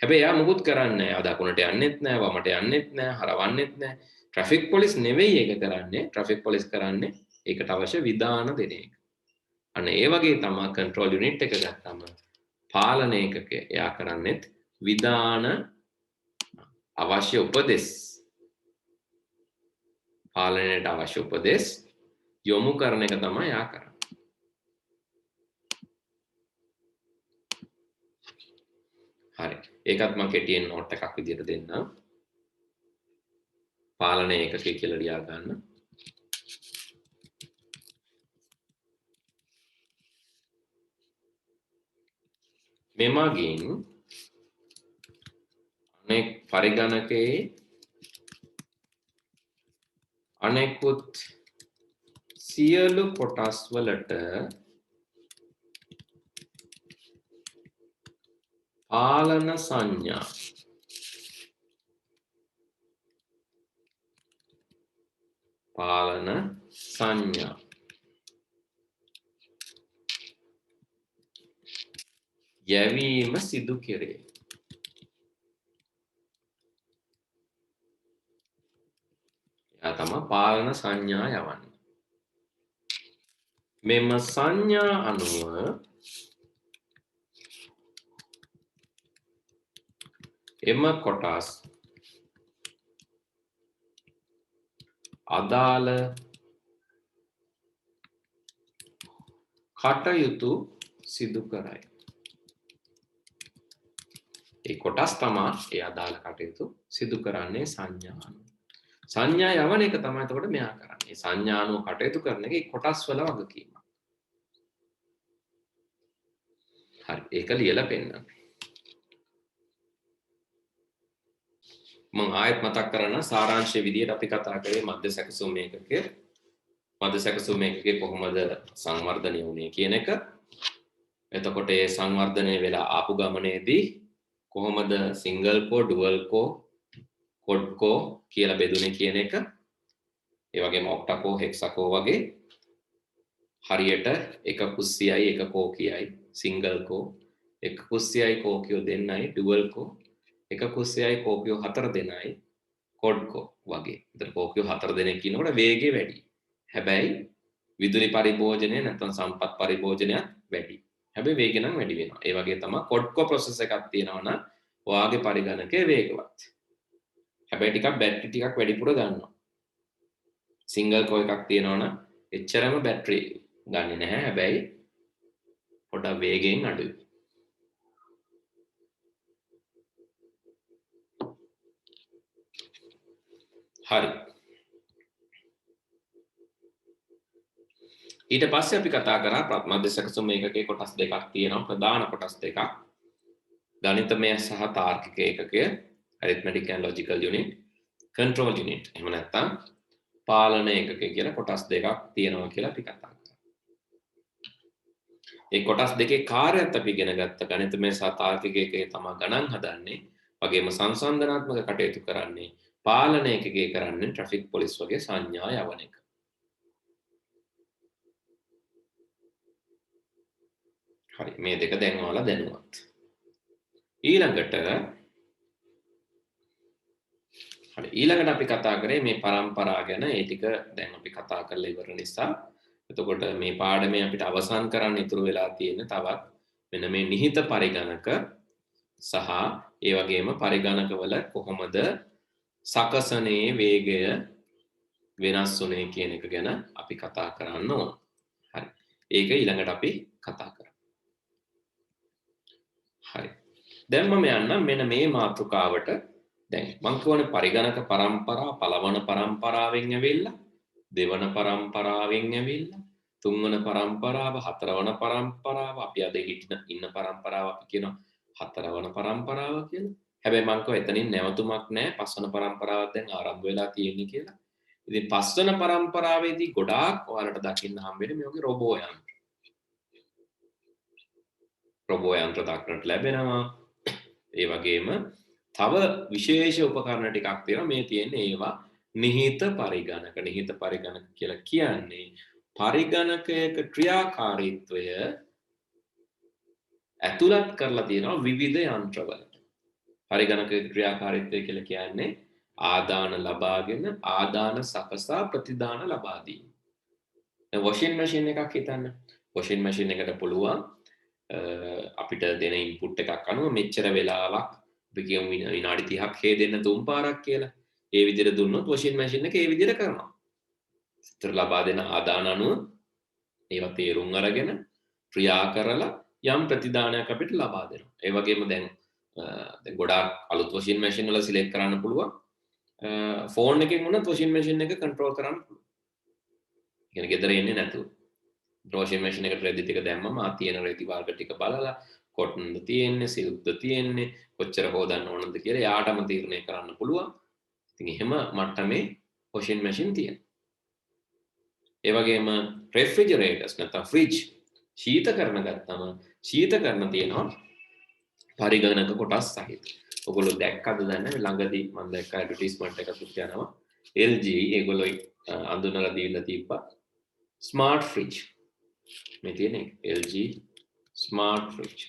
හැබැයි එයා මුකුත් කරන්නේ නැහැ. එයා දකුණට යන්නෙත් නැහැ, වමට යන්නෙත් නැහැ, හරවන්නෙත් නැහැ. ට්‍රැෆික් පොලිස් නෙවෙයි ඒක කරන්නේ. ට්‍රැෆික් පොලිස් කරන්නේ ඒකට අවශ්‍ය විධාන දෙන එක. අන්න ඒ වගේ තමයි කන්ට්‍රෝල් යුනිට් එක ගත්තම පාලන ඒකකය. එයා කරන්නේත් විධාන අවශ්‍ය උපදෙස්. පාලනයට අවශ්‍ය උපදෙස් යොමු කරන එක තමයි එයා කරන්නේ. හරි. ඒකත් මම කෙටියෙන් නෝට් එකක් විදිහට දෙන්නම්. පාලන ඒකකය කියලා ලියා ගන්න. මෙමගින් අනෙක් පරිගණකයේ අනෙකුත් සියලු කොටස් වලට පාලන සංඥා යැවීම සිදු කෙරේ. එයා තමයි පාලන සංඥා යවන්නේ. මෙම සංඥා අනුව එම කොටස් අදාළ කටයුතු සිදු කරයි. ඒ කොටස් තමා ඒ අදාළ කටයුතු සිදු කරන්නේ සංඥා අනුව. සංඥා යවන එක තමයි එතකොට මෙයා කරන්නේ. සංඥා අනුව කටයුතු කරන එක කොටස් වල වගකීමක්. හරි ඒක ලියලා පෙන්නන්න. මම ආයෙත් මතක් කරන්න සාරාංශයේ විදියට අපි කතා කරේ මධ්‍ය සැකසුම් ඒකකයේ මධ්‍ය සැකසුම් ඒකකයේ කොහොමද සංවර්ධනය වුනේ කියන එක. එතකොට ඒ සංවර්ධනය වෙලා ආපු ගමනේදී කොහොමද සිංගල් කෝ ඩුවල් කෝ කොඩ් කෝ කියලා බෙදුනේ කියන එක. ඒ වගේම ඔක්ටා කෝ හෙක්සා කෝ වගේ හරියට එක කුස්සියයි එක කෝකියයි සිංගල් කෝ එක කුස්සියයි කෝකියෝ දෙන්නයි ඩුවල් කෝ එක කුස්සියයි කෝකියෝ හතර දෙනයි කොඩ් කෝ වගේ. ඒතර කෝකියෝ හතර දෙනෙක් ඉන්නකොට වේගය වැඩි. හැබැයි විදුලි පරිභෝජනය නැත්නම් සම්පත් පරිභෝජනයත් වැඩි. හැබැයි වේගය නම් වැඩි වෙනවා. ඒ වගේ තමයි කොඩ් කෝ ප්‍රොසෙස් එකක් තියෙනවා නම් ඔයාගේ පරිගණකය වේගවත්. හැබැයි ටිකක් බැටරි ටිකක් වැඩිපුර ගන්නවා. සිංගල් කෝ එකක් තියෙනවා නම් එච්චරම බැටරි ගන්නෙ නැහැ. හැබැයි පොඩක් වේගයෙන් අඩුයි. හරි. ඊට පස්සේ අපි කතා කරා මධ්‍ය සැකසුම් ඒකකයේ කොටස් දෙකක් තියෙනවා. ප්‍රධාන කොටස් දෙකක්. ගණිතමය සහ තාර්කික ඒකකය, arithmetic and logical unit, control unit. එහෙම නැත්නම් පාලන ඒකකය කියලා කොටස් දෙකක් තියෙනවා කියලා අපි කතා කරා. ඒ කොටස් දෙකේ කාර්යයත් අපි ඉගෙන ගත්ත. ගණිතමය සහ තාර්කික ඒකකයේ තමයි ගණන් හදන්නේ. වගේම සංසන්දනාත්මක කටයුතු කරන්නේ. පාලන ඒකකයේ කරන්නේ ට්‍රැෆික් පොලිස් වගේ සංඥා යවන එක. හරි මේ දෙක දැන් ඔයාලා දැනුවත්. ඊළඟට අපි කතා කරේ මේ පරම්පරා ගැන. ඒ ටික දැන් අපි කතා කරලා ඉවර නිසා එතකොට මේ පාඩමේ අපිට අවසන් කරන්න ඉතුරු වෙලා තියෙන තවත් මෙන්න මේ නිහිත පරිගණක සහ ඒ වගේම පරිගණකවල කොහොමද සකසනේ වේගය වෙනස් වුනේ කියන එක ගැන අපි කතා කරන්න ඕන. හරි. ඒක ඊළඟට අපි කතා කරමු. හරි. දැන් මම යන්නම් මෙන්න මේ මාතෘකාවට. දැන් මම කියවනේ පරිගණක පරම්පරා පළවන පරම්පරාවෙන් ඇවිල්ලා දෙවන පරම්පරාවෙන් ඇවිල්ලා තුන්වන පරම්පරාව හතරවන පරම්පරාව අපි අද ඉන්න පරම්පරාව අපි කියනවා හතරවන පරම්පරාව කියලා. හැබැයි මම කියව එතනින් නැවතුමක් නැහැ. පස්වන පරම්පරාවක් දැන් ආරම්භ වෙලා තියෙන්නේ කියලා. ඉතින් පස්වන පරම්පරාවේදී ගොඩාක් ඔයාලට දකින්න හම්බෙන්නේ මේ වගේ රොබෝ යන්ත්‍ර. රොබෝ යන්ත්‍ර දක්නට ලැබෙනවා. ඒ වගේම තව විශේෂ උපකරණ ටිකක් තියෙනවා. මේ තියෙන්නේ ඒවා නිහිත පරිගණක. නිහිත පරිගණක කියලා කියන්නේ පරිගණකයක ක්‍රියාකාරීත්වය ඇතුළත් කරලා තියෙනවා විවිධ යන්ත්‍රවලට. පරිගණකයක ක්‍රියාකාරීත්වය කියලා කියන්නේ ආදාන ලබාගෙන ආදාන සකසා ප්‍රතිදාන ලබා දීම. දැන් වොෂින් මැෂින් එකක් හිතන්න. වොෂින් මැෂින් එකට පුළුවන් අපිට දෙන ඉන්පුට් එකක් අනුව මෙච්චර වෙලාවක් අපි කියමු විනාඩි 30ක් හේදෙන්න තුන් පාරක් කියලා. ඒ විදිහට දුන්නොත් වොෂින් මැෂින් එක ඒ විදිහට කරනවා. විතර ලබා දෙන ආදාන අනුව ඒවා තේරුම් අරගෙන ක්‍රියා කරලා යම් ප්‍රතිදානයක් අපිට ලබා දෙනවා. ඒ වගේම දැන් ගොඩාක් අලුත් වොෂින් මැෂින් වල සිලෙක්ට් කරන්න පුළුවන්. ෆෝන් එකෙන් වුණත් වොෂින් මැෂින් එක කන්ට්‍රෝල් කරන්න පුළුවන්. කියන්නේ ගෙදර එන්නේ නැතුව. වොෂින් මැෂින් එකට රෙදි ටික දැම්මම තියෙන රෙදි වර්ග ටික බලලා කොටන්ද තියෙන්නේ සිල්ක්ද තියෙන්නේ කොච්චර හොදන්න ඕනද කියලා යාටම තීරණය කරන්න පුළුවන්. ඉතින් එහෙම මට්ටමේ වොෂින් මැෂින් තියෙනවා. ඒ වගේම රෙෆ්‍රිජරේටර්ස් නැත්නම් ෆ්‍රිජ් ශීතකරණ ගත්තම ශීතකරණ තියෙනවා පරිගණක කොටස් සහිත. ඔයගොල්ලෝ දැක්කද දන්නේ ළඟදී මම දැක්ක ඇඩ්වර්ටයිස්මන්ට් එකක් යනවා LG ඒගොල්ලෝ අඳුනලා දීලා තිබ්බා ස්මාර්ට් ෆ්‍රිජ්. මේ තියෙන්නේ LG ස්මාර්ට් ෆ්‍රිජ්.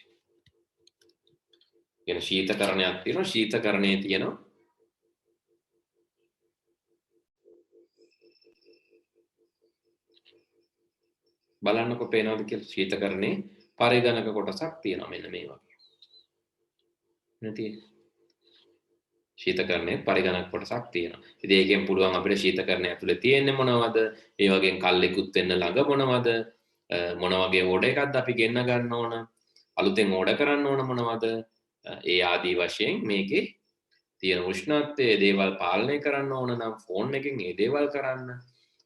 කියන ශීතකරණයක් තියෙනවා. ශීතකරණයේ තියෙනවා බලන්නකො පේනවද කියලා ශීතකරණේ පරිගණක කොටසක් තියෙනවා මෙන්න මේ වගේ. නැති ශීතකරණේ පරිගණක කොටසක් තියෙනවා. ඉතින් ඒකෙන් පුළුවන් අපිට ශීතකරණය ඇතුලේ තියෙන්නේ මොනවද? ඒ වගේම කල්ලිකුත් වෙන්න ළඟ මොනවද? මොන වගේ ඕඩර් එකක්ද අපි ගෙන්න ගන්න ඕන? අලුතෙන් ඕඩර් කරන්න ඕන මොනවද? ඒ ආදී වශයෙන් මේකේ තියෙන උෂ්ණත්වයේ දේවල් පාලනය කරන්න ඕන නම් ෆෝන් එකෙන් ඒ දේවල් කරන්න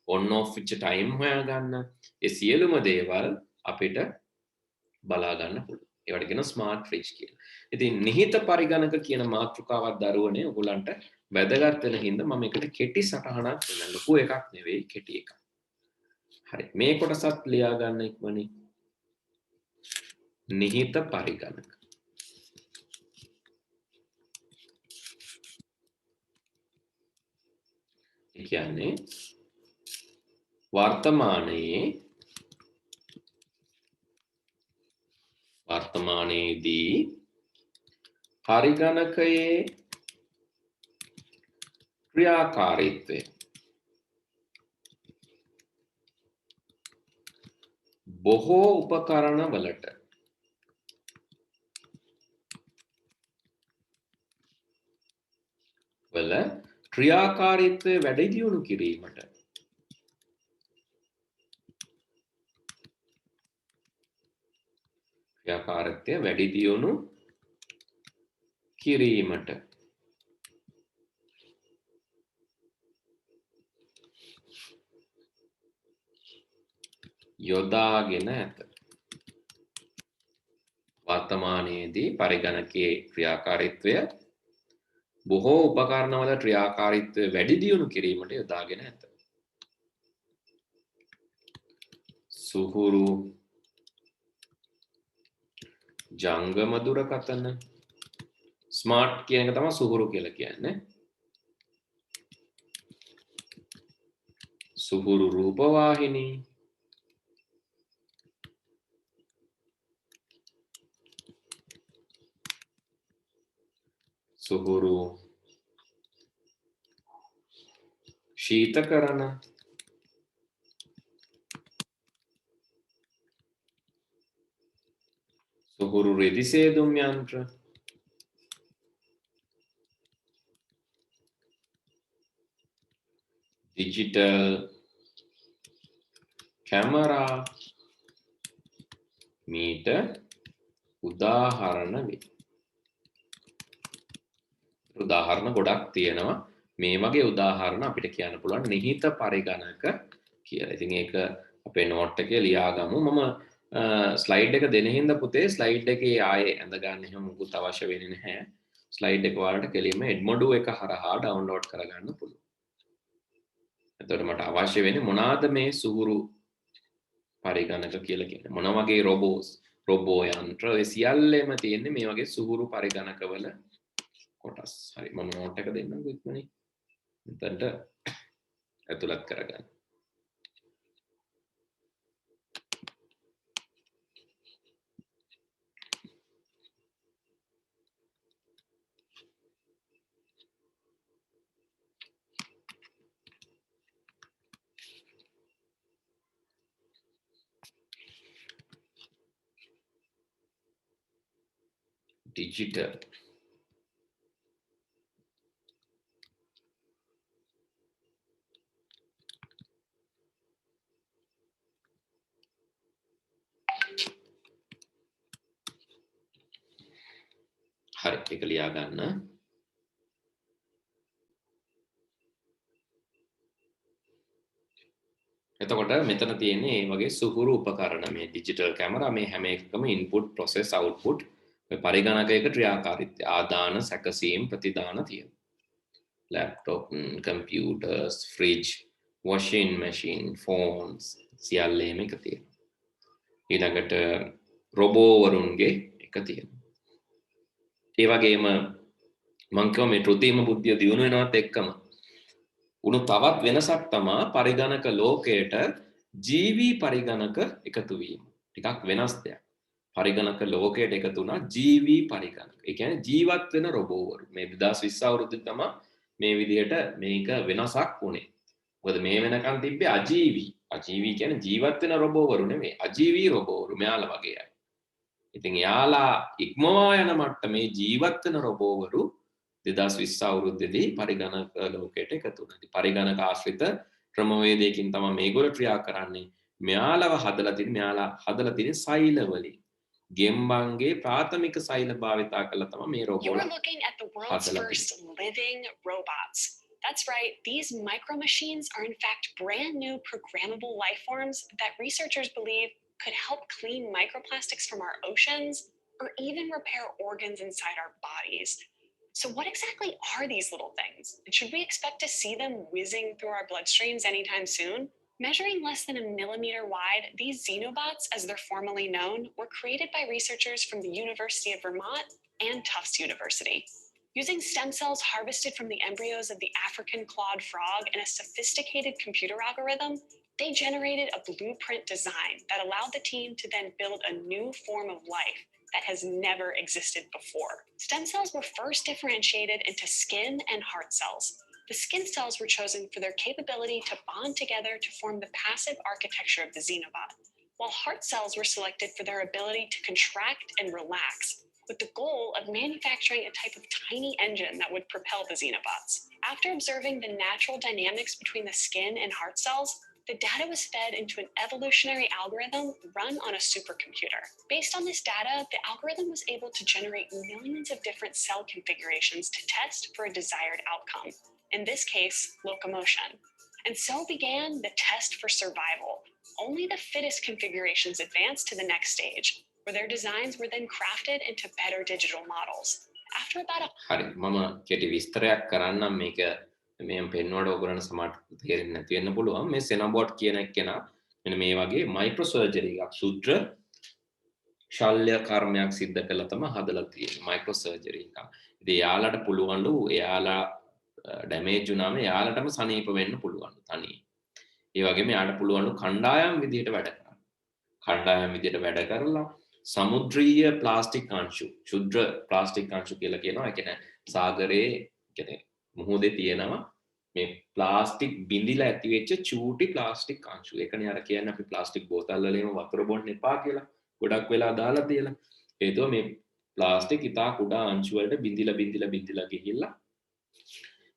ඔන් ඔෆ් වෙච්ච ටයිම් හොයාගන්න ඒ සියලුම දේවල් අපිට බලා ගන්න පුළුවන්. ඒවට කියන ස්මාර්ට් ෆ්‍රිජ් කියලා. ඉතින් නිහිත පරිගණක කියන මාතෘකාවක් දරුවනේ ඔයගලන්ට වැදගත් වෙන හින්දා මම එකට කෙටි සටහනක් දෙන්න. ලොකු එකක් නෙවෙයි කෙටි එකක්. හරි. මේ කොටසත් ලියා ගන්න ඉක්මනින්. නිහිත පරිගණක. ඒ කියන්නේ වර්තමානයේදී පරිගණකයේ ක්‍රියාකාරීත්වය බොහෝ උපකරණ වලට ක්‍රියාකාරීත්වය වැඩි දියුණු කිරීමට යොදාගෙන ඇත. වර්තමානයේදී පරිගණකයේ ක්‍රියාකාරීත්වය බොහෝ උපකරණවල ක්‍රියාකාරීත්වය වැඩි දියුණු කිරීමට යොදාගෙන ඇත. සුහුරු ජංගම දුරකථන ස්මාර්ට් කියන එක තමයි සුහුරු කියලා කියන්නේ. සුහුරු රූපවාහිනී සුහුරු ශීතකරණ සුහුරු රෙදි සේදුම් යන්ත්‍ර ඩිජිටල් කැමරා මීට උදාහරණ වේ. උදාහරණ ගොඩක් තියෙනවා. මේ වගේ උදාහරණ අපිට කියන්න පුළුවන් නිහිත පරිගණක කියලා. ඉතින් ඒක අපේ නෝට් එකේ ලියාගමු. මම ස්ලයිඩ් එක දෙන හින්දා පුතේ ස්ලයිඩ් එකේ ආයේ ඇඳ ගන්න එහෙම මුකුත් අවශ්‍ය වෙන්නේ නැහැ. ස්ලයිඩ් එක වලට කෙලින්ම එඩ්මොඩු එක හරහා ඩවුන්ලෝඩ් කරගන්න පුළුවන්. එතකොට මට අවශ්‍ය වෙන්නේ මොනවාද මේ සුහුරු පරිගණක කියලා කියන්නේ. මොන වගේ රොබෝ යන්ත්‍ර ඒ සියල්ලෙම තියෙන්නේ මේ වගේ සුහුරු පරිගණකවල කොටස්. හරි මම නෝට් එක දෙන්නම්කෝ ඉක්මනින්. මෙතනට ඇතුළත් කරගන්න. digital හරි ඒක ලියා ගන්න. එතකොට මෙතන තියෙන්නේ මේ වගේ සුහුරු උපකරණ මේ ඩිජිටල් කැමරා මේ හැම එකකම ඉන්පුට් ප්‍රොසෙස් අවුට්පුට් මේ පරිගණකයක ක්‍රියාකාරීත්වය ආදාන සැකසීම් ප්‍රතිදාන තියෙනවා. Laptop computers fridge washing machine phones සියල්ලේම එක තියෙනවා. ඊළඟට රොබෝ වරුන්ගේ එක තියෙනවා. ඒ වගේම මම කියව මේ කෘත්‍රිම බුද්ධිය දියුණු වෙනවත් එක්කම උණු තවත් වෙනසක් තමයි පරිගණක ලෝකයට ජීවි පරිගණක එකතු වීම. ටිකක් වෙනස් දෙයක්. පරිගණක ලෝකයට එකතු වුණා ජීවී පරිගණක. ඒ කියන්නේ ජීවත් වෙන රොබෝවරු. මේ 2020 අවුරුද්දේ තමයි මේ විදිහට මේක වෙනසක් වුණේ. මොකද මේ වෙනකන් තිබ්බේ අජීවී. අජීවී කියන්නේ ජීවත් වෙන රොබෝවරු නෙමෙයි. අජීවී රොබෝවරු මෙයාලා වගේ අය. ඉතින් එයාලා ඉක්මවා යන මට්ටමේ ජීවත් වෙන රොබෝවරු 2020 අවුරුද්දේදී පරිගණක ලෝකයට එකතු වුණා. ඉතින් පරිගණක ආශ්‍රිත ක්‍රමවේදයකින් තමයි මේගොල්ලෝ ක්‍රියා කරන්නේ. මෙයාලා හදලා තියෙන සෛල වලින්. ගෙම්බන්ගේ ප්‍රාථමික සෛල භාවිතා කරලා තමයි මේ You're රොබෝලා looking at the world's හදලා first living robots. That's right, these micro machines are in fact brand new programmable life forms that researchers believe could help clean microplastics from our oceans or even repair organs inside our bodies. So, what exactly are these little things? And should we expect to see them whizzing through our bloodstreams anytime soon? Measuring less than a millimeter wide, these xenobots, as they're formally known, were created by researchers from the University of Vermont and Tufts University. Using stem cells harvested from the embryos of the African clawed frog and a sophisticated computer algorithm, they generated a blueprint design that allowed the team to then build a new form of life that has never existed before. Stem cells were first differentiated into skin and heart cells. The skin cells were chosen for their capability to bond together to form the passive architecture of the xenobot, while heart cells were selected for their ability to contract and relax, with the goal of manufacturing a type of tiny engine that would propel the xenobots. After observing the natural dynamics between the skin and heart cells, the data was fed into an evolutionary algorithm run on a supercomputer. Based on this data, the algorithm was able to generate millions of different cell configurations to test for a desired outcome, in this case, locomotion. And so began the test for survival. Only the fittest configurations advanced to the next stage, where their designs were then crafted into better digital models. After about a හරි මම කෙටි විස්තරයක් කරන්නම් මේක මෙම් පෙන්වුවට ඔයගොල්ලන්ට සමහර තේරෙන්නේ නැති වෙන්න පුළුවන් මේ සෙනබොට් කියන කෙනා මෙන්න මේ වගේ මයික්‍රෝ සර්ජරි එකක් ශුද්‍ර ශල්‍ය කර්මයක් සිද්ධ කළා තමයි හදලා තියෙන්නේ මයික්‍රෝ සර්ජරි එකක්. ඉතින් යාළුවට පුළුවන්ලු එයාලා ඩැමේජ් වුණාම යාළුවටම සනීප වෙන්න පුළුවන් තනියෙන්. ඒ වගේම යාළුවට පුළුවන්ලු කණ්ඩායම් විදියට වැඩ කරන්න. කණ්ඩායම් විදියට වැඩ කරලා සමුද්‍රීය ප්ලාස්ටික් අංශු ශුද්‍ර ප්ලාස්ටික් අංශු කියලා කියනවා. ඒ කියන්නේ සාගරයේ කියන්නේ මුහුදේ තියෙනවා මේ ප්ලාස්ටික් බිඳිලා ඇති වෙච්ච චූටි ප්ලාස්ටික් අංශු. ඒකනේ අර කියන්නේ අපි ප්ලාස්ටික් බෝතල් වල එහෙම වතුර බොන්න එපා කියලා. ගොඩක් වෙලා දාලා තියලා. හේතුව මේ ප්ලාස්ටික් ඉතා කුඩා අංශු වලට බිඳිලා ගිහිල්ලා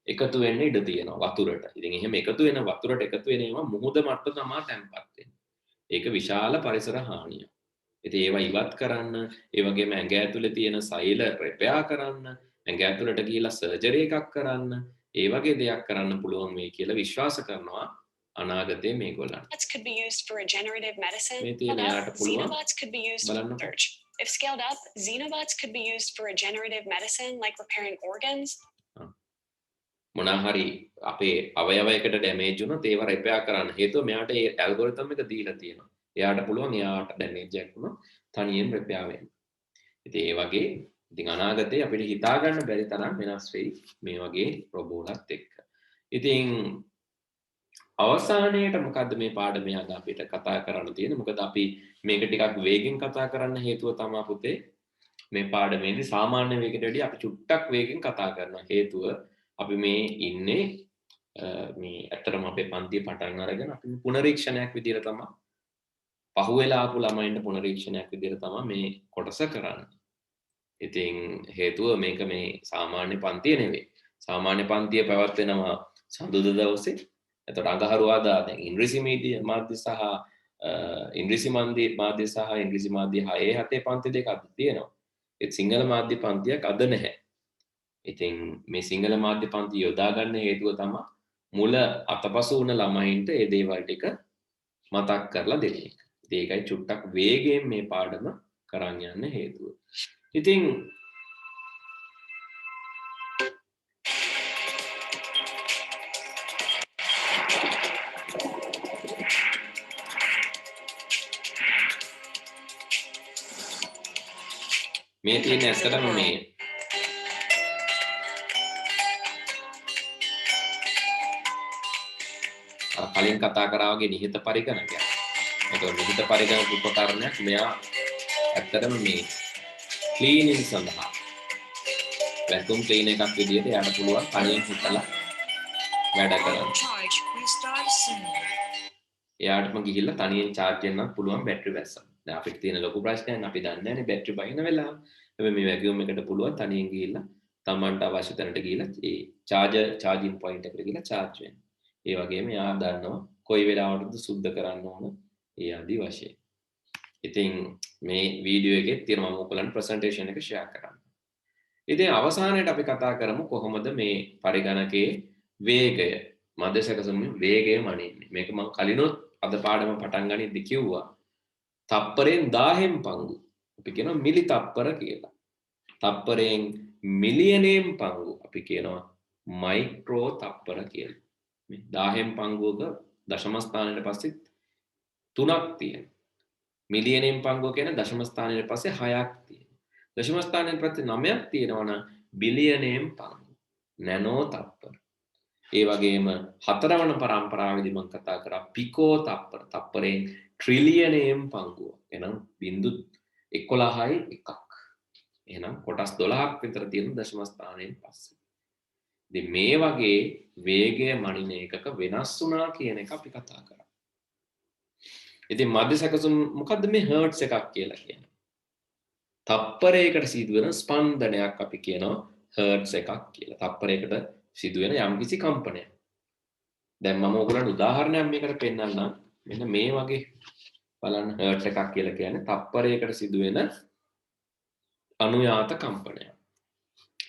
එකතු වෙන්න ඉඩ තියෙනවා වතුරට. ඉතින් එහෙම එකතු වෙන වතුරට එකතු වෙන ඒවා මුහුද මට්ට තමයි තැම්පත් වෙන්නේ. ඒක විශාල පරිසර හානියක්. ඉතින් ඒවා ඉවත් කරන්න, ඒ වගේම ඇඟ ඇතුලේ තියෙන සෛල රිපෙයාර් කරන්න, ඇඟ ඇතුලට ගිහිල්ලා සර්ජරි එකක් කරන්න, ඒ වගේ දෙයක් කරන්න පුළුවන් වෙයි කියලා විශ්වාස කරනවා අනාගතයේ මේගොල්ලන්ට. could be used for regenerative medicine. මේ තියෙන යාට පුළුවන් Xenobots could be used for බලන්න. research. If scaled up, xenobots could be used for regenerative medicine, like repairing organs. මොනවා හරි අපේ අවයවයකට ඩැමේජ් වුණොත් ඒව රිපෙයාර් කරන්න. හේතුව මෙයාට ඒ ඇල්ගොරිතම් එක දීලා තියෙනවා. එයාට පුළුවන් එයාට ඩැමේජ් එකක් වුණොත් තනියෙන් රිපෙයාර් වෙන්න. ඉතින් ඒ වගේ ඉතින් අනාගතේ අපිට හිතා ගන්න බැරි තරම් වෙනස් වෙයි මේ වගේ රොබෝලත් එක්ක. ඉතින් අවසානයේට මොකද්ද මේ පාඩමේ අද අපිට කතා කරන්න තියෙන්නේ? මොකද අපි මේක ටිකක් වේගෙන් කතා කරන්න හේතුව තමයි පුතේ මේ පාඩමේදී සාමාන්‍ය වේගයට වැඩිය අපි චුට්ටක් වේගෙන් කතා කරන හේතුව අපි මේ ඉන්නේ මේ ඇත්තටම අපේ පන්තිය පටන් අරගෙන අපි පුනරීක්ෂණයක් විදිහට තමයි පහුවෙලා ආපු ළමයින්ට පුනරීක්ෂණයක් විදිහට තමයි මේ කොටස කරන්නේ. ඉතින් හේතුව මේක මේ සාමාන්‍ය පන්තිය නෙවෙයි. සාමාන්‍ය පන්තිය පැවැත්වෙනවා සඳුදා දවසේ. එතකොට අඟහරුවාදා දැන් ඉංග්‍රීසි මාධ්‍ය සහ ඉංග්‍රීසි මාධ්‍ය සහ ඉංග්‍රීසි මාධ්‍ය 6 7 පන්ති දෙක අද තියෙනවා. ඒත් සිංහල මාධ්‍ය පන්තියක් අද නැහැ. ඉතින් මේ සිංහල මාධ්‍ය පන්ති යොදා ගන්න හේතුව තමයි මුල අතපසු වුණ ළමයින්ට මේ දේවල් ටික මතක් කරලා දෙන එක. ඉතින් ඒකයි චුට්ටක් වේගයෙන් මේ පාඩම කරන් යන්න හේතුව. ඉතින් මේ තියෙන ඇත්තටම මේ කලින් කතා කරා වගේ නිහිත පරිගණකයක්. එතකොට නිහිත පරිගණක උපකරණයක් මෙයා ඇත්තටම මේ ක්ලීනින් සඳහා වැක්කියුම් ක්ලීනර් එකක් විදිහට යාට පුළුවන් තනියෙන් හිටලා වැඩ කරන්න. එයාටම ගිහිල්ලා තනියෙන් charge වෙන්නත් පුළුවන් බැටරි බැස්සක්. දැන් අපිට තියෙන ලොකු ප්‍රශ්නයක් අපි දන්නේ නැහැනේ බැටරි බහින වෙලාව. හැබැයි මේ වැකියුම් එකට පුළුවන් තනියෙන් ගිහිල්ලා තමන්ට අවශ්‍ය තැනට ගිහිල්ලා ඒ charging point එකට ගිහිල්ලා charge වෙන්න. ඒ වගේම එයා දන්නවා කොයි වෙලාවටද සුද්ධ කරන්න ඕන ඒ ආදි වශයෙන්. ඉතින් මේ වීඩියෝ එකේ තියෙන මම ඔයගලන්ට ප්‍රසන්ටේෂන් එක ෂෙයා කරන්න. ඉතින් අවසානයේට අපි කතා කරමු කොහොමද මේ පරිගණකයේ වේගය මධ්‍යසකසුමේ වේගය මනින්නේ. මේක මම කලිනොත් අද පාඩම පටන් ගනිද්දි කිව්වා. තප්පරෙන් 1000න් පංගු. අපි කියනවා මිලි තප්පර කියලා. තප්පරෙන් මිලියනෙන් පංගු අපි කියනවා මයික්‍රෝ තප්පර කියලා. මේ 1000න් පංගුවක දශම ස්ථානයට පස්සේ 3ක් තියෙනවා. මිලියනෙන් පංගුව කියන දශම ස්ථානයට පස්සේ 6ක් තියෙනවා. දශම ස්ථානයට පස්සේ 9ක් තියෙනවා නම් බිලියනෙන් පංගු. නැනෝ තප්පර. ඒ වගේම හතරවන පරම්පරාවේදී මම කතා කරා පිකෝ තප්පර. තප්පරෙන් ට්‍රිලියනෙන් පංගුව. එහෙනම් බිංදු 11යි එකක්. එහෙනම් කොටස් 12ක් විතර තියෙන දශම ස්ථානයෙන් පස්සේ. ඉතින් මේ වගේ වේගය මනින එකක වෙනස් වුණා කියන එක අපි කතා කරා. ඉතින් මධ්‍ය සැකසුම් මොකද්ද මේ හර්ට්ස් එකක් කියලා කියන්නේ? තප්පරයකට සිදුවෙන ස්පන්දනයක් අපි කියනවා හර්ට්ස් එකක් කියලා. තප්පරයකට සිදුවෙන යම්කිසි කම්පනයක්. දැන් මම ඔයගලන්ට උදාහරණයක් මේකට පෙන්නන්නම්. මෙන්න මේ වගේ බලන්න හර්ට්ස් එකක් කියලා කියන්නේ තප්පරයකට සිදුවෙන අනුයාත කම්පනයක්.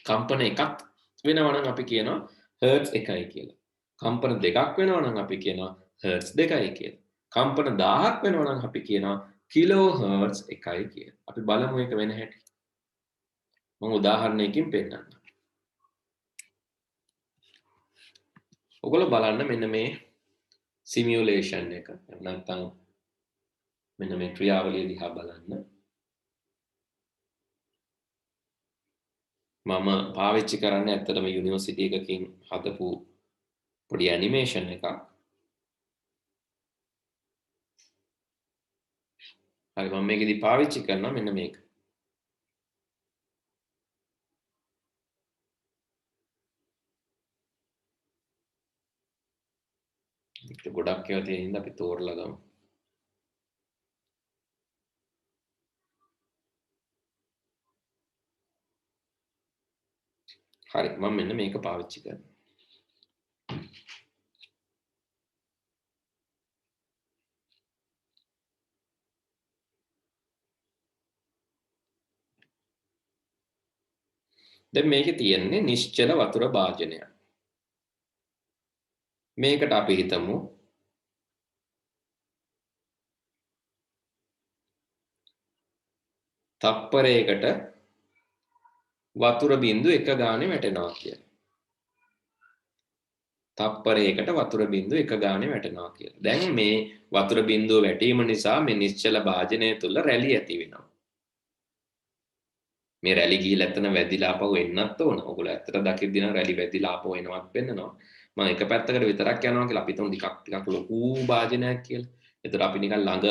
කම්පන එකක් වෙනවා නම් අපි කියනවා හර්ට්ස් 1යි කියලා. කම්පන දෙකක් වෙනවා නම් අපි කියනවා හර්ට්ස් 2යි කියලා. කම්පන 1000ක් වෙනවා නම් අපි කියනවා කිලෝ හර්ට්ස් 1යි කියලා. අපි බලමු ඒක වෙන හැටි. මම උදාහරණයකින් පෙන්නන්නම්. ඔයගොල්ලෝ බලන්න මෙන්න මේ සිමියුලේෂන් එක. නැත්නම් මෙන්න මේ ක්‍රියාවලිය දිහා බලන්න. මම පාවිච්චි කරන්නේ ඇත්තටම යුනිවර්සිටි එකකින් හදපු පොඩි ඇනිමේෂන් එකක්. හරි මම මේකෙදි පාවිච්චි කරනවා මෙන්න මේක. ඒක ගොඩක් ඒවා තියෙන හින්දා අපි තෝරලා ගමු. හරි මම මෙන්න මේක පාවිච්චි කරනවා. දැන් මේකේ තියෙන්නේ නිශ්චල වතුර භාජනයක්. මේකට අපි හිතමු තප්පරයකට වතුර බිංදු 1 ගානේ වැටෙනවා කියලා. තප්පරයකට වතුර බිංදු 1 ගානේ වැටෙනවා කියලා. දැන් මේ වතුර බිංදුව වැටීම නිසා මේ නිශ්චල භාජනය තුල රැලි ඇති වෙනවා. මේ රැලි ගිහිල්ලා එතන වැදිලා ආපහු එන්නත් ඕන. ඔයගොල්ලෝ ඇත්තට දකිද්දී නම් රැලි වැදිලා ආපහු එනවත් වෙන්නනවා. මම එක පැත්තකට විතරක් යනවා කියලා අපි හිතමු ටිකක් ලොකු භාජනයක් කියලා. ඒතර අපි නිකන් ළඟ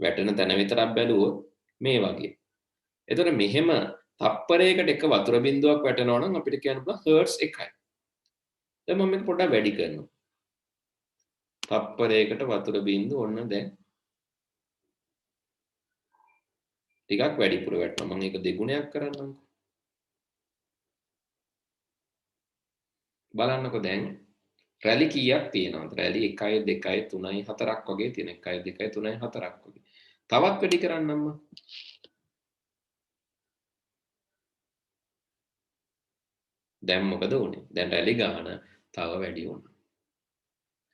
වැටෙන තැන විතරක් බැලුවොත් මේ වගේ. ඒතර මෙහෙම තප්පරයකට එක වතුර බිංදුවක් වැටෙනවා නම් අපිට කියන්න පුළුවන් හර්ට්ස් 1යි. දැන් මම මේක පොඩ්ඩක් වැඩි කරනවා. තප්පරයකට වතුර බිංදු ඔන්න දැන් ටිකක් වැඩිපුර වැටෙනවා. මම ඒක දෙගුණයක් කරන්නම්කෝ. බලන්නකෝ දැන් රැලි කීයක් තියෙනවද? රැලි 1 2 3 4ක් වගේ තියෙන. 1 2 3 4ක් වගේ. තවත් වැඩි කරන්නම් මම. දැන් මොකද වුනේ? දැන් රැලි ගාන තව වැඩි වුණා.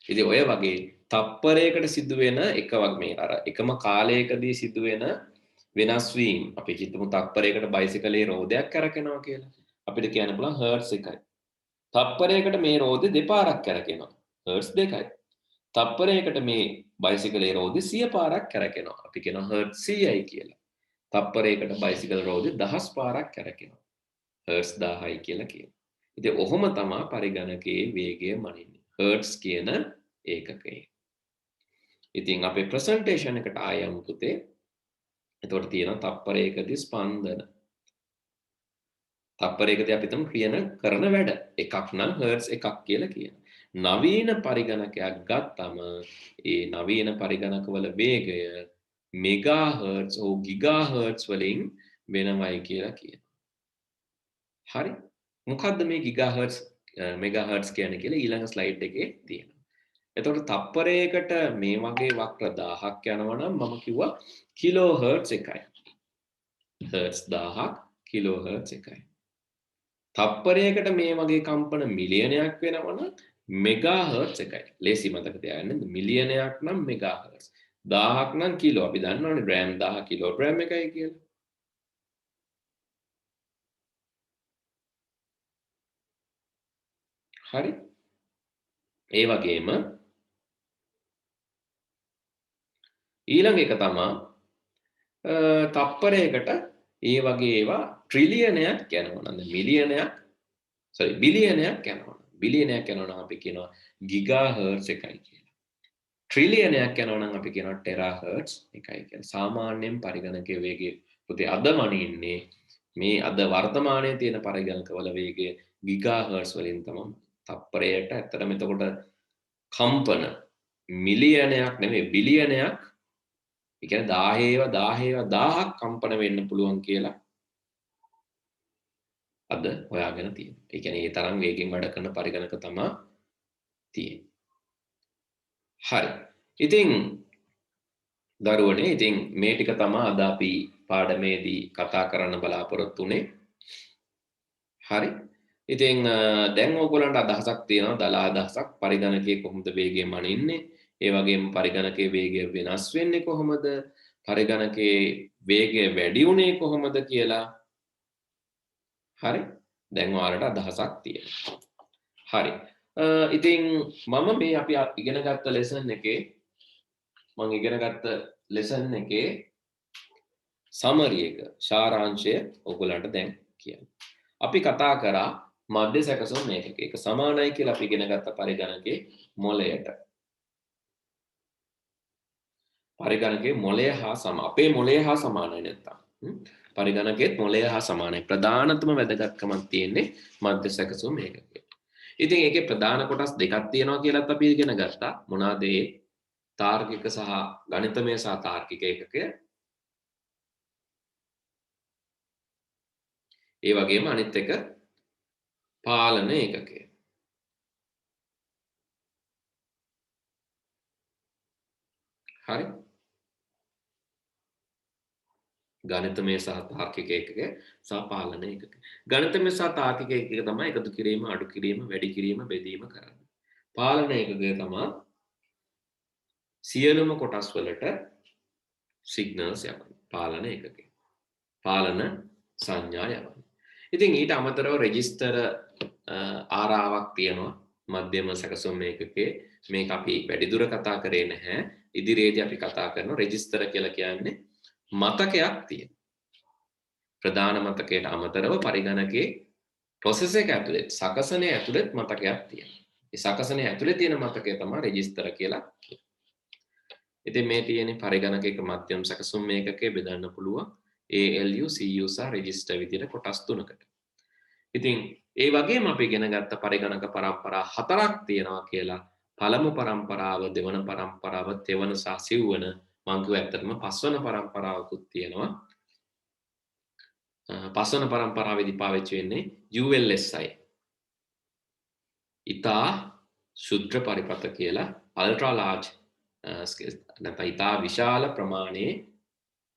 ඉතින් ඔය වගේ තප්පරයකට සිදුවෙන එක වගේ මේ අර එකම කාලයකදී සිදුවෙන වෙනස් වීම අපි හිතමු තප්පරයකට බයිසිකලේ රෝදයක් කරකිනවා කියලා. අපිට කියන්න පුළුවන් හර්ට්ස් 1යි. තප්පරයකට මේ රෝදේ දෙපාරක් කරකිනවා. හර්ට්ස් 2යි. තප්පරයකට මේ බයිසිකලේ රෝදේ 100 පාරක් කරකිනවා. අපි කියනවා හර්ට්ස් 100යි කියලා. තප්පරයකට බයිසිකල් රෝදේ 1000 පාරක් කරකිනවා. හර්ට්ස් 1000යි කියලා කියනවා. ඉතින් ඔහොම තමයි පරිගණකයේ වේගය මනින්නේ. හර්ට්ස් කියන ඒකකයේ. ඉතින් අපේ ප්‍රසන්ටේෂන් එකට ආයමු පුතේ. එතකොට තියෙනවා තප්පරයකදී ස්පන්දන. තප්පරයකදී අපි හිතමු කරන වැඩ එකක් නම් හර්ට්ස් එකක් කියලා කියනවා. නවීන පරිගණකයක් ගත්තම ඒ නවීන පරිගණකවල වේගය මෙගාහර්ට්ස් හෝ ගිගාහර්ට්ස් වලින් වෙනවයි කියලා කියනවා. හරි. මොකද්ද මේ ගිගාහර්ට්ස් මෙගාහර්ට්ස් කියන්නේ කියලා ඊළඟ ස්ලයිඩ් එකේ තියෙනවා. එතකොට තප්පරයකට මේ වගේ වක්‍ර 1000ක් යනවා නම් මම කිව්වා කිලෝහර්ට්ස් එකයි. හර්ට්ස් 1000ක් කිලෝහර්ට්ස් එකයි. තප්පරයකට මේ වගේ කම්පන මිලියනයක් වෙනවා නම් මෙගාහර්ට්ස් එකයි. ලේසි මතක තියාගන්න. මිලියනයක් නම් මෙගාහර්ට්ස්. 1000ක් නම් කිලෝ. අපි දන්නවනේ ග්‍රෑම් 1000 කිලෝග්‍රෑම් එකයි කියලා. හරි. ඒ වගේම ඊළඟ එක තමයි තප්පරයකට ඒ වගේ ඒවා ට්‍රිලියනයක් යනවා නම් මිලියනයක් බිලියනයක් යනවා. බිලියනයක් යනවා නම් අපි කියනවා ගිගාහර්ට්ස් එකයි කියලා. ට්‍රිලියනයක් යනවා නම් අපි කියනවා ටෙරාහර්ට්ස් එකයි කියලා. සාමාන්‍යයෙන් පරිගණකයේ වේගය පුතේ අද මනින්නේ මේ අද වර්තමානයේ තියෙන පරිගණකවල වේගය ගිගාහර්ට්ස් වලින් තමයි. තප්පරයට ඇත්තටම එතකොට කම්පන මිලියනයක් නෙමෙයි බිලියනයක් ඒ කියන්නේ 1000ක් කම්පන වෙන්න පුළුවන් කියලා අද හොයාගෙන තියෙනවා. ඒ කියන්නේ ඒ තරම් වේගෙන් වැඩ කරන පරිගණක තමයි තියෙන්නේ. හරි. ඉතින් දරුවනේ ඉතින් මේ ටික තමයි අද අපි පාඩමේදී කතා කරන්න බලාපොරොත්තු වෙන්නේ. හරි. ඉතින් දැන් ඕගොල්ලන්ට අදහසක් තියෙනවා දලා අදහසක් පරිගණකයේ කොහොමද වේගය මනින්නේ? ඒ වගේම පරිගණකයේ වේගය වෙනස් වෙන්නේ කොහොමද? පරිගණකයේ වේගය වැඩි උනේ කොහොමද කියලා. හරි. දැන් ඔයාලට අදහසක් තියෙනවා. හරි. ඉතින් මම මේ අපි ඉගෙන ගත්ත ලෙසන් එකේ සමරි එක සාරාංශය ඔයගොල්ලන්ට දැන් කියන්න. අපි කතා කරා මධ්‍ය සැකසුම් මේකක. ඒක සමානයි කියලා අපි ඉගෙන ගත්ත පරිගණකයේ මොළයට. පරිගණකයේ මොළය හා අපේ මොළය හා සමානයි නැත්තම්. පරිගණකයේත් මොළය හා සමානයි. ප්‍රධානතම වැදගත්කමක් තියෙන්නේ මධ්‍ය සැකසුම් මේකකේ. ඉතින් ඒකේ ප්‍රධාන කොටස් දෙකක් තියෙනවා කියලාත් අපි ඉගෙන ගත්තා. මොනවාද ඒ? තාර්කික සහ ගණිතමය සහ තාර්කික ඒකකය. ඒ වගේම අනිත් එක පාලන ඒකකය. හරි. ගණිතමය සහ තාර්කික ඒකකය සහ පාලන ඒකකය. ගණිතමය සහ තාර්කික ඒකකය තමයි එකතු කිරීම, අඩු කිරීම, වැඩි කිරීම, බෙදීම කරන්නේ. පාලන ඒකකය තමයි සියලුම කොටස් වලට සිග්නල්ස් යවන්නේ. පාලන ඒකකය. පාලන සංඥා යවන්නේ. ඉතින් ඊට අමතරව රෙජිස්ටර් ආරාවක් තියෙනවා මධ්‍යම සැකසුම් ඒකකයේ. මේක අපි වැඩිදුර කතා කරේ නැහැ. ඉදිරියේදී අපි කතා කරනවා රෙජිස්ටර් කියලා කියන්නේ මතකයක් තියෙන. ප්‍රධාන මතකයට අමතරව පරිගණකයේ ප්‍රොසෙස් එක ඇතුළේ සකසනයේ ඇතුළේ මතකයක් තියෙනවා. ඒ සකසනයේ ඇතුළේ තියෙන මතකය තමයි රෙජිස්ටර් කියලා කියන්නේ. ඉතින් මේ තියෙන්නේ පරිගණකයක මධ්‍යම සැකසුම් ඒකකයේ බෙදන්න පුළුවන් ALU, CU සහ රෙජිස්ටර් විදිහට කොටස් තුනකට. ඉතින් ඒ වගේම අපි ඉගෙන ගත්ත පරිගණක පරම්පරා හතරක් තියෙනවා කියලා. පළමු පරම්පරාව, දෙවන පරම්පරාව, තෙවන සහ සිව්වන මම කිව්ව ඇත්තටම පස්වන පරම්පරාවකුත් තියෙනවා. පස්වන පරම්පරාවේදී පාවිච්චි වෙන්නේ ULSI. ඉතා ශුද්ධ පරිපථ කියලා ultra large නැත්නම් ඉතා විශාල ප්‍රමාණයේ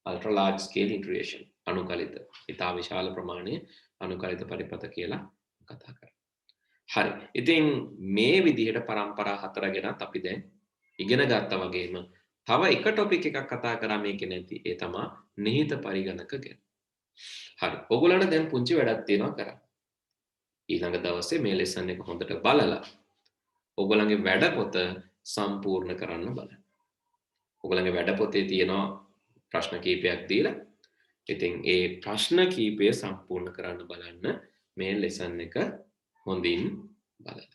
ultra large scale integration අනුකලිත ඉතා විශාල ප්‍රමාණයේ අනුකලිත පරිපථ කියලා කතා කරා. හරි. ඉතින් මේ විදිහට පරම්පරා හතර ගැනත් අපි දැන් ඉගෙන ගත්තා වගේම තව එක ටොපික් එකක් කතා කරා මේකේ නැති. ඒ තමයි නිහිත පරිගණක ගැන. හරි. ඔයගොල්ලන්ට දැන් පුංචි වැඩක් තියෙනවා කරන්න. ඊළඟ දවසේ මේ ලෙසන් එක හොඳට බලලා ඔයගොල්ලන්ගේ වැඩ පොත සම්පූර්ණ කරන්න බලන්න. ඔයගොල්ලන්ගේ වැඩ පොතේ තියෙනවා ප්‍රශ්න කීපයක් දීලා. ඉතින් ඒ ප්‍රශ්න කීපය සම්පූර්ණ කරන්න බලන්න මේ ලෙසන් එක හොඳින් බලන්න.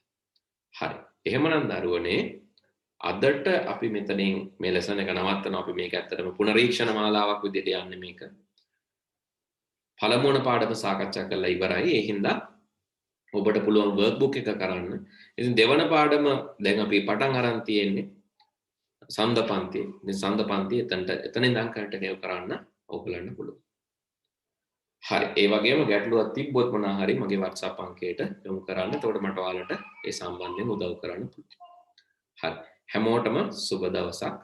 හරි. එහෙමනම් දරුවනේ අදට අපි මෙතනින් මේ ලෙසන් එක නවත්තනවා. අපි මේක ඇත්තටම පුනරීක්ෂණ මාලාවක් විදිහට යන්නේ මේක. පළමු වන පාඩම සාකච්ඡා කරලා ඉවරයි. ඒ හින්දා ඔබට පුළුවන් වර්ක්බුක් එක කරන්න. ඉතින් දෙවන පාඩම දැන් අපි පටන් අරන් තියෙන්නේ සඳ පන්තිය. ඉතින් සඳ පන්තිය එතනින් ඉඳන් කන්ටිනියු කරන්න ඔයගලන්ට පුළුවන්. හරි. ඒ වගේම ගැටලුවක් තිබ්බොත් මොනවා හරි මගේ WhatsApp අංකයට යොමු කරන්න. එතකොට මට ඔයාලට ඒ සම්බන්ධයෙන් උදව් කරන්න පුළුවන්. හරි. හැමෝටම සුබ දවසක්.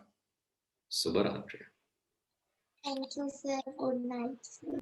සුබ රාත්‍රියක්. Thank you, sir. Good night, sir.